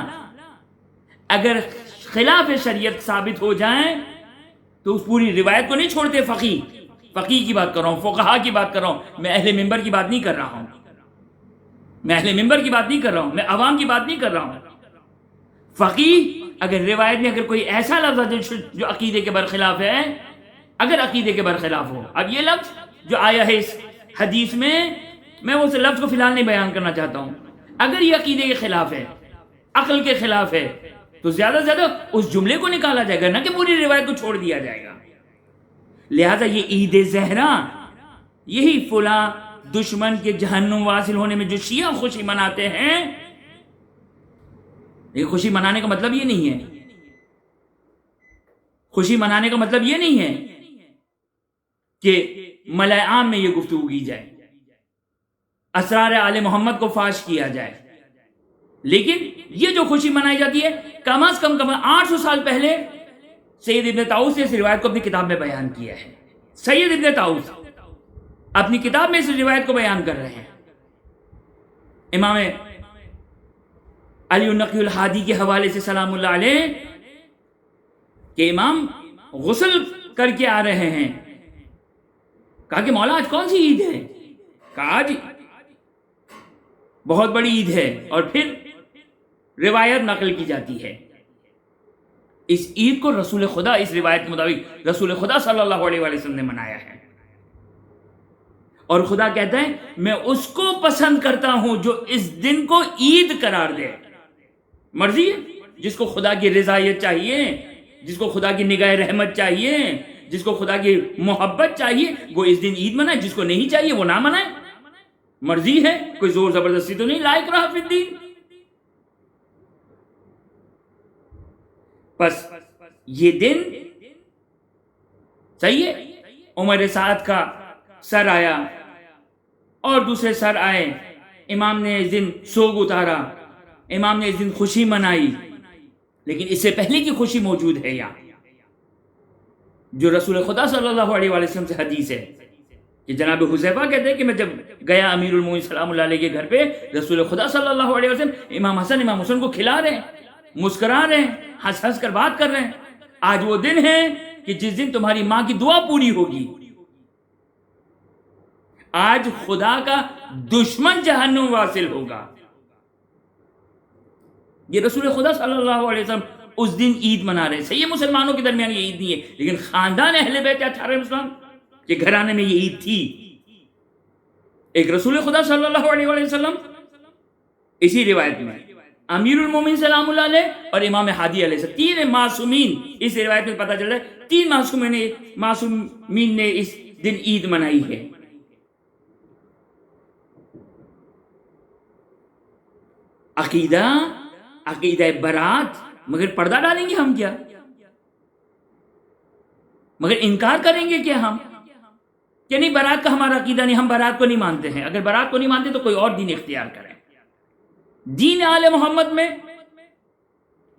اگر خلاف شریعت ثابت ہو جائیں تو اس پوری روایت کو نہیں چھوڑتے. فقیہ کی بات کر رہا ہوں، فقہاء کی بات کر رہا ہوں، میں اہل منبر کی بات نہیں کر رہا ہوں، میں اہل منبر کی بات نہیں کر رہا ہوں، میں عوام کی بات نہیں کر رہا ہوں. فقیہ اگر روایت میں اگر کوئی ایسا لفظ جو عقیدے کے برخلاف ہے، اگر عقیدے کے برخلاف ہو، اب یہ لفظ جو آیا ہے اس حدیث میں اس لفظ کو فی الحال نہیں بیان کرنا چاہتا ہوں، اگر یہ عقیدے کے خلاف ہے، عقل کے خلاف ہے، تو زیادہ سے زیادہ اس جملے کو نکالا جائے گا، نہ کہ پوری روایت کو چھوڑ دیا جائے گا. لہذا یہ عید زہرا، یہی فلاں دشمن کے جہنم واصل ہونے میں جو شیعہ خوشی مناتے ہیں، یہ خوشی منانے کا مطلب یہ نہیں ہے، خوشی منانے کا مطلب یہ نہیں ہے کہ ملأ عام میں یہ گفتگو کی جائے، اسرار آل محمد کو فاش کیا جائے. لیکن یہ جو خوشی منائی جاتی ہے کم از کم 800 سال پہلے سید ابن طاؤس نے اس روایت کو اپنی کتاب میں بیان کیا ہے. سید ابن طاؤس اپنی کتاب میں اس روایت کو بیان کر رہے ہیں. امام علی النقی الحادی کے حوالے سے سلام اللہ علیہ کہ امام غسل کر کے آ رہے ہیں. کہا کہ مولا آج کون سی عید ہے؟ کہا آج بہت بڑی عید ہے، اور پھر روایت نقل کی جاتی ہے. اس عید کو رسول خدا، اس روایت کے مطابق رسول خدا صلی اللہ علیہ وسلم نے منایا ہے. اور خدا کہتا ہے میں اس کو پسند کرتا ہوں جو اس دن کو عید قرار دے. مرضی ہے جس کو خدا کی رضایت چاہیے، جس کو خدا کی نگاہ رحمت چاہیے، جس کو خدا کی محبت چاہیے، وہ اس دن عید منائے. جس کو نہیں چاہیے وہ نہ منائے. مرضی ہے، کوئی زور زبردستی تو نہیں. لا اکراہ فی الدین. بس یہ دن صحیح ہے. عمر سعد کا سر آیا اور دوسرے سر آئے. امام نے اس دن سوگ اتارا، امام نے اس دن خوشی منائی. لیکن اس سے پہلے کی خوشی موجود ہے یہاں، جو رسول خدا صلی اللہ علیہ وسلم سے حدیث ہے کہ جناب حذیفہ کہتے ہیں کہ میں جب گیا امیر المومنین سلام اللہ علیہ کے گھر پہ، رسول خدا صلی اللہ علیہ وسلم امام حسن امام حسین کو کھلا رہے ہیں، مسکرا رہے ہیں، ہنس ہنس کر بات کر رہے ہیں. آج وہ دن ہے کہ جس دن تمہاری ماں کی دعا پوری ہوگی. آج خدا کا دشمن جہنم واصل ہوگا. یہ رسول خدا صلی اللہ علیہ وسلم اس دن عید منا رہے ہیں. صحیح مسلمانوں کے درمیان یہ عید نہیں ہے، لیکن خاندان اہل بیت اطہار اسلام کے گھرانے میں یہ عید تھی. ایک رسول خدا صلی اللہ علیہ وسلم، اسی روایت میں امیر المومنین سلام اللہ علیہ اور امام ہادی علیہ السلام، تین معصومین. اس روایت میں پتہ چل رہا ہے تین معصومین نے اس دن عید منائی ہے. عقیدہ برات، مگر پردہ ڈالیں گے ہم کیا؟ مگر انکار کریں گے کیا ہم کہ نہیں برات کا ہمارا عقیدہ نہیں، ہم برات کو نہیں مانتے ہیں. اگر برات کو نہیں مانتے تو کوئی اور دین اختیار کریں. دین آل محمد میں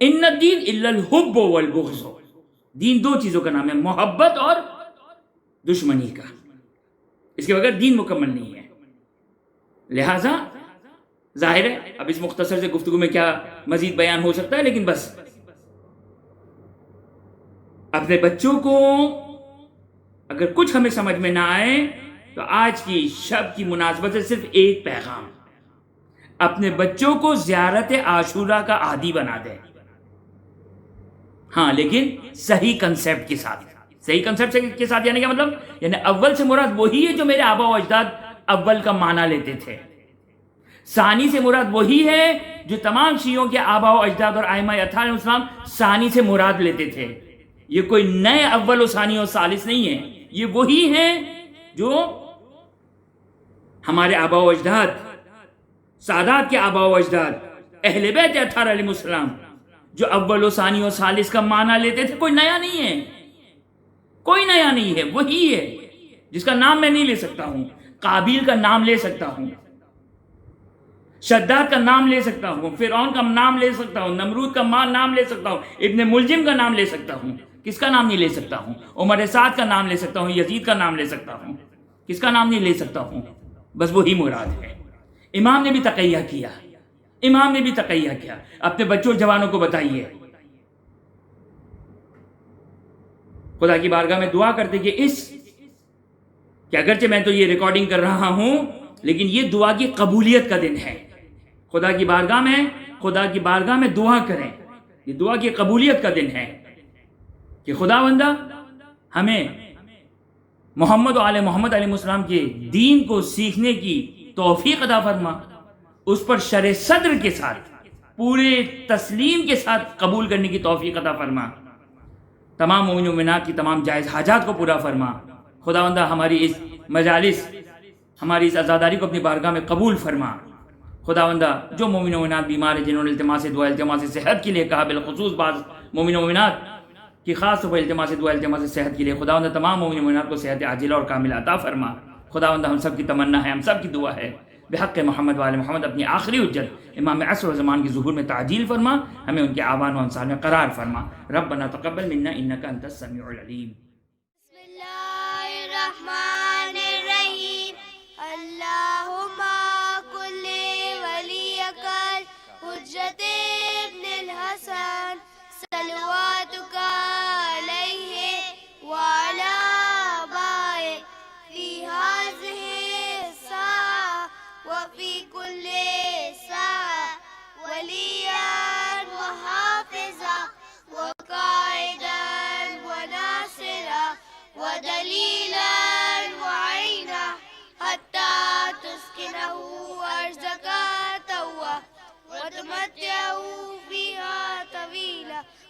ان الدین الا الحب والبغض، دین دو چیزوں کا نام ہے، محبت اور دشمنی کا. اس کے بغیر دین مکمل نہیں ہے. لہذا ظاہر ہے اب اس مختصر سے گفتگو میں کیا مزید بیان ہو سکتا ہے، لیکن بس اپنے بچوں کو اگر کچھ ہمیں سمجھ میں نہ آئے تو آج کی شب کی مناسبت سے صرف ایک پیغام: اپنے بچوں کو زیارت عاشورہ کا عادی بنا دیں. ہاں لیکن صحیح کنسیپٹ کے ساتھ. صحیح کنسیپٹ کے ساتھ یعنی کیا مطلب؟ یعنی اول سے مراد وہی ہے جو میرے آبا و اجداد اول کا معنی لیتے تھے. ثانی سے مراد وہی ہے جو تمام شیعوں کے آبا و اجداد اور ائمہ اطہار اسلام ثانی سے مراد لیتے تھے. یہ کوئی نئے اول و ثانی و ثالث نہیں ہے، یہ وہی ہیں جو ہمارے آبا و اجداد، سادات کے آبا و اجداد، اہل بیت اطہار علیہ السلام جو اول و ثانی و ثالث کا معنی لیتے تھے. کوئی نیا نہیں ہے، کوئی نیا نہیں ہے، وہی ہے جس کا نام میں نہیں لے سکتا ہوں. قابیل کا نام لے سکتا ہوں، شداد کا نام لے سکتا ہوں، فرعون کا نام لے سکتا ہوں، نمرود کا نام لے سکتا ہوں، ابن ملجم کا نام لے سکتا ہوں. کس کا نام نہیں لے سکتا ہوں؟ عمر سعد کا نام لے سکتا ہوں، یزید کا نام لے سکتا ہوں. کس کا نام نہیں لے سکتا ہوں؟ بس وہی مراد ہے. امام نے بھی تقیہ کیا، امام نے بھی تقیہ کیا. اپنے بچوں جوانوں کو بتائیے، خدا کی بارگاہ میں دعا کرتے کہ اگرچہ میں تو یہ ریکارڈنگ کر رہا ہوں لیکن یہ دعا کی قبولیت کا دن ہے. خدا کی بارگاہ میں دعا کریں، یہ دعا کی قبولیت کا دن ہے کہ خداوندہ ہمیں محمد و آل محمد علیہ السلام کے دین کو سیکھنے کی توفیق عطا فرما، اس پر شرح صدر کے ساتھ پورے تسلیم کے ساتھ قبول کرنے کی توفیق عطا فرما. تمام مومن و مومنات کی تمام جائز حاجات کو پورا فرما. خداوندہ ہماری اس مجالس، ہماری اس عزاداری کو اپنی بارگاہ میں قبول فرما. خداوندہ جو مومن و مومنات بیمار ہیں جنہوں نے التماس دعا التماس صحت کے لیے کہا، بالخصوص بعض مومن و مومنات کی خاص طور پر التماس دعا التماس صحت کے لیے، خداوندہ تمام مومن و مومنات کو صحت عاجلہ اور کاملہ عطا فرما. خداوندہ ہم سب کی تمنا ہے، ہم سب کی دعا ہے، بحق محمد و آل محمد اپنی آخری حجت امام عصر و زمان کی ظہور میں تعجیل فرما، ہمیں ان کے آبان و انصار میں قرار فرما. ربنا تقبل منا انک انت السمیع العلیم. بسم اللہ الرحمن الرحیم. اللہم کل ولیک الحجت ابن الحسن صلواتک علیہ وعلی آبائہ فی ہذہ الساعة وفی کل ساعة ولیا وحافظا وقائدا وناصرا ودلیلا وعینا حتی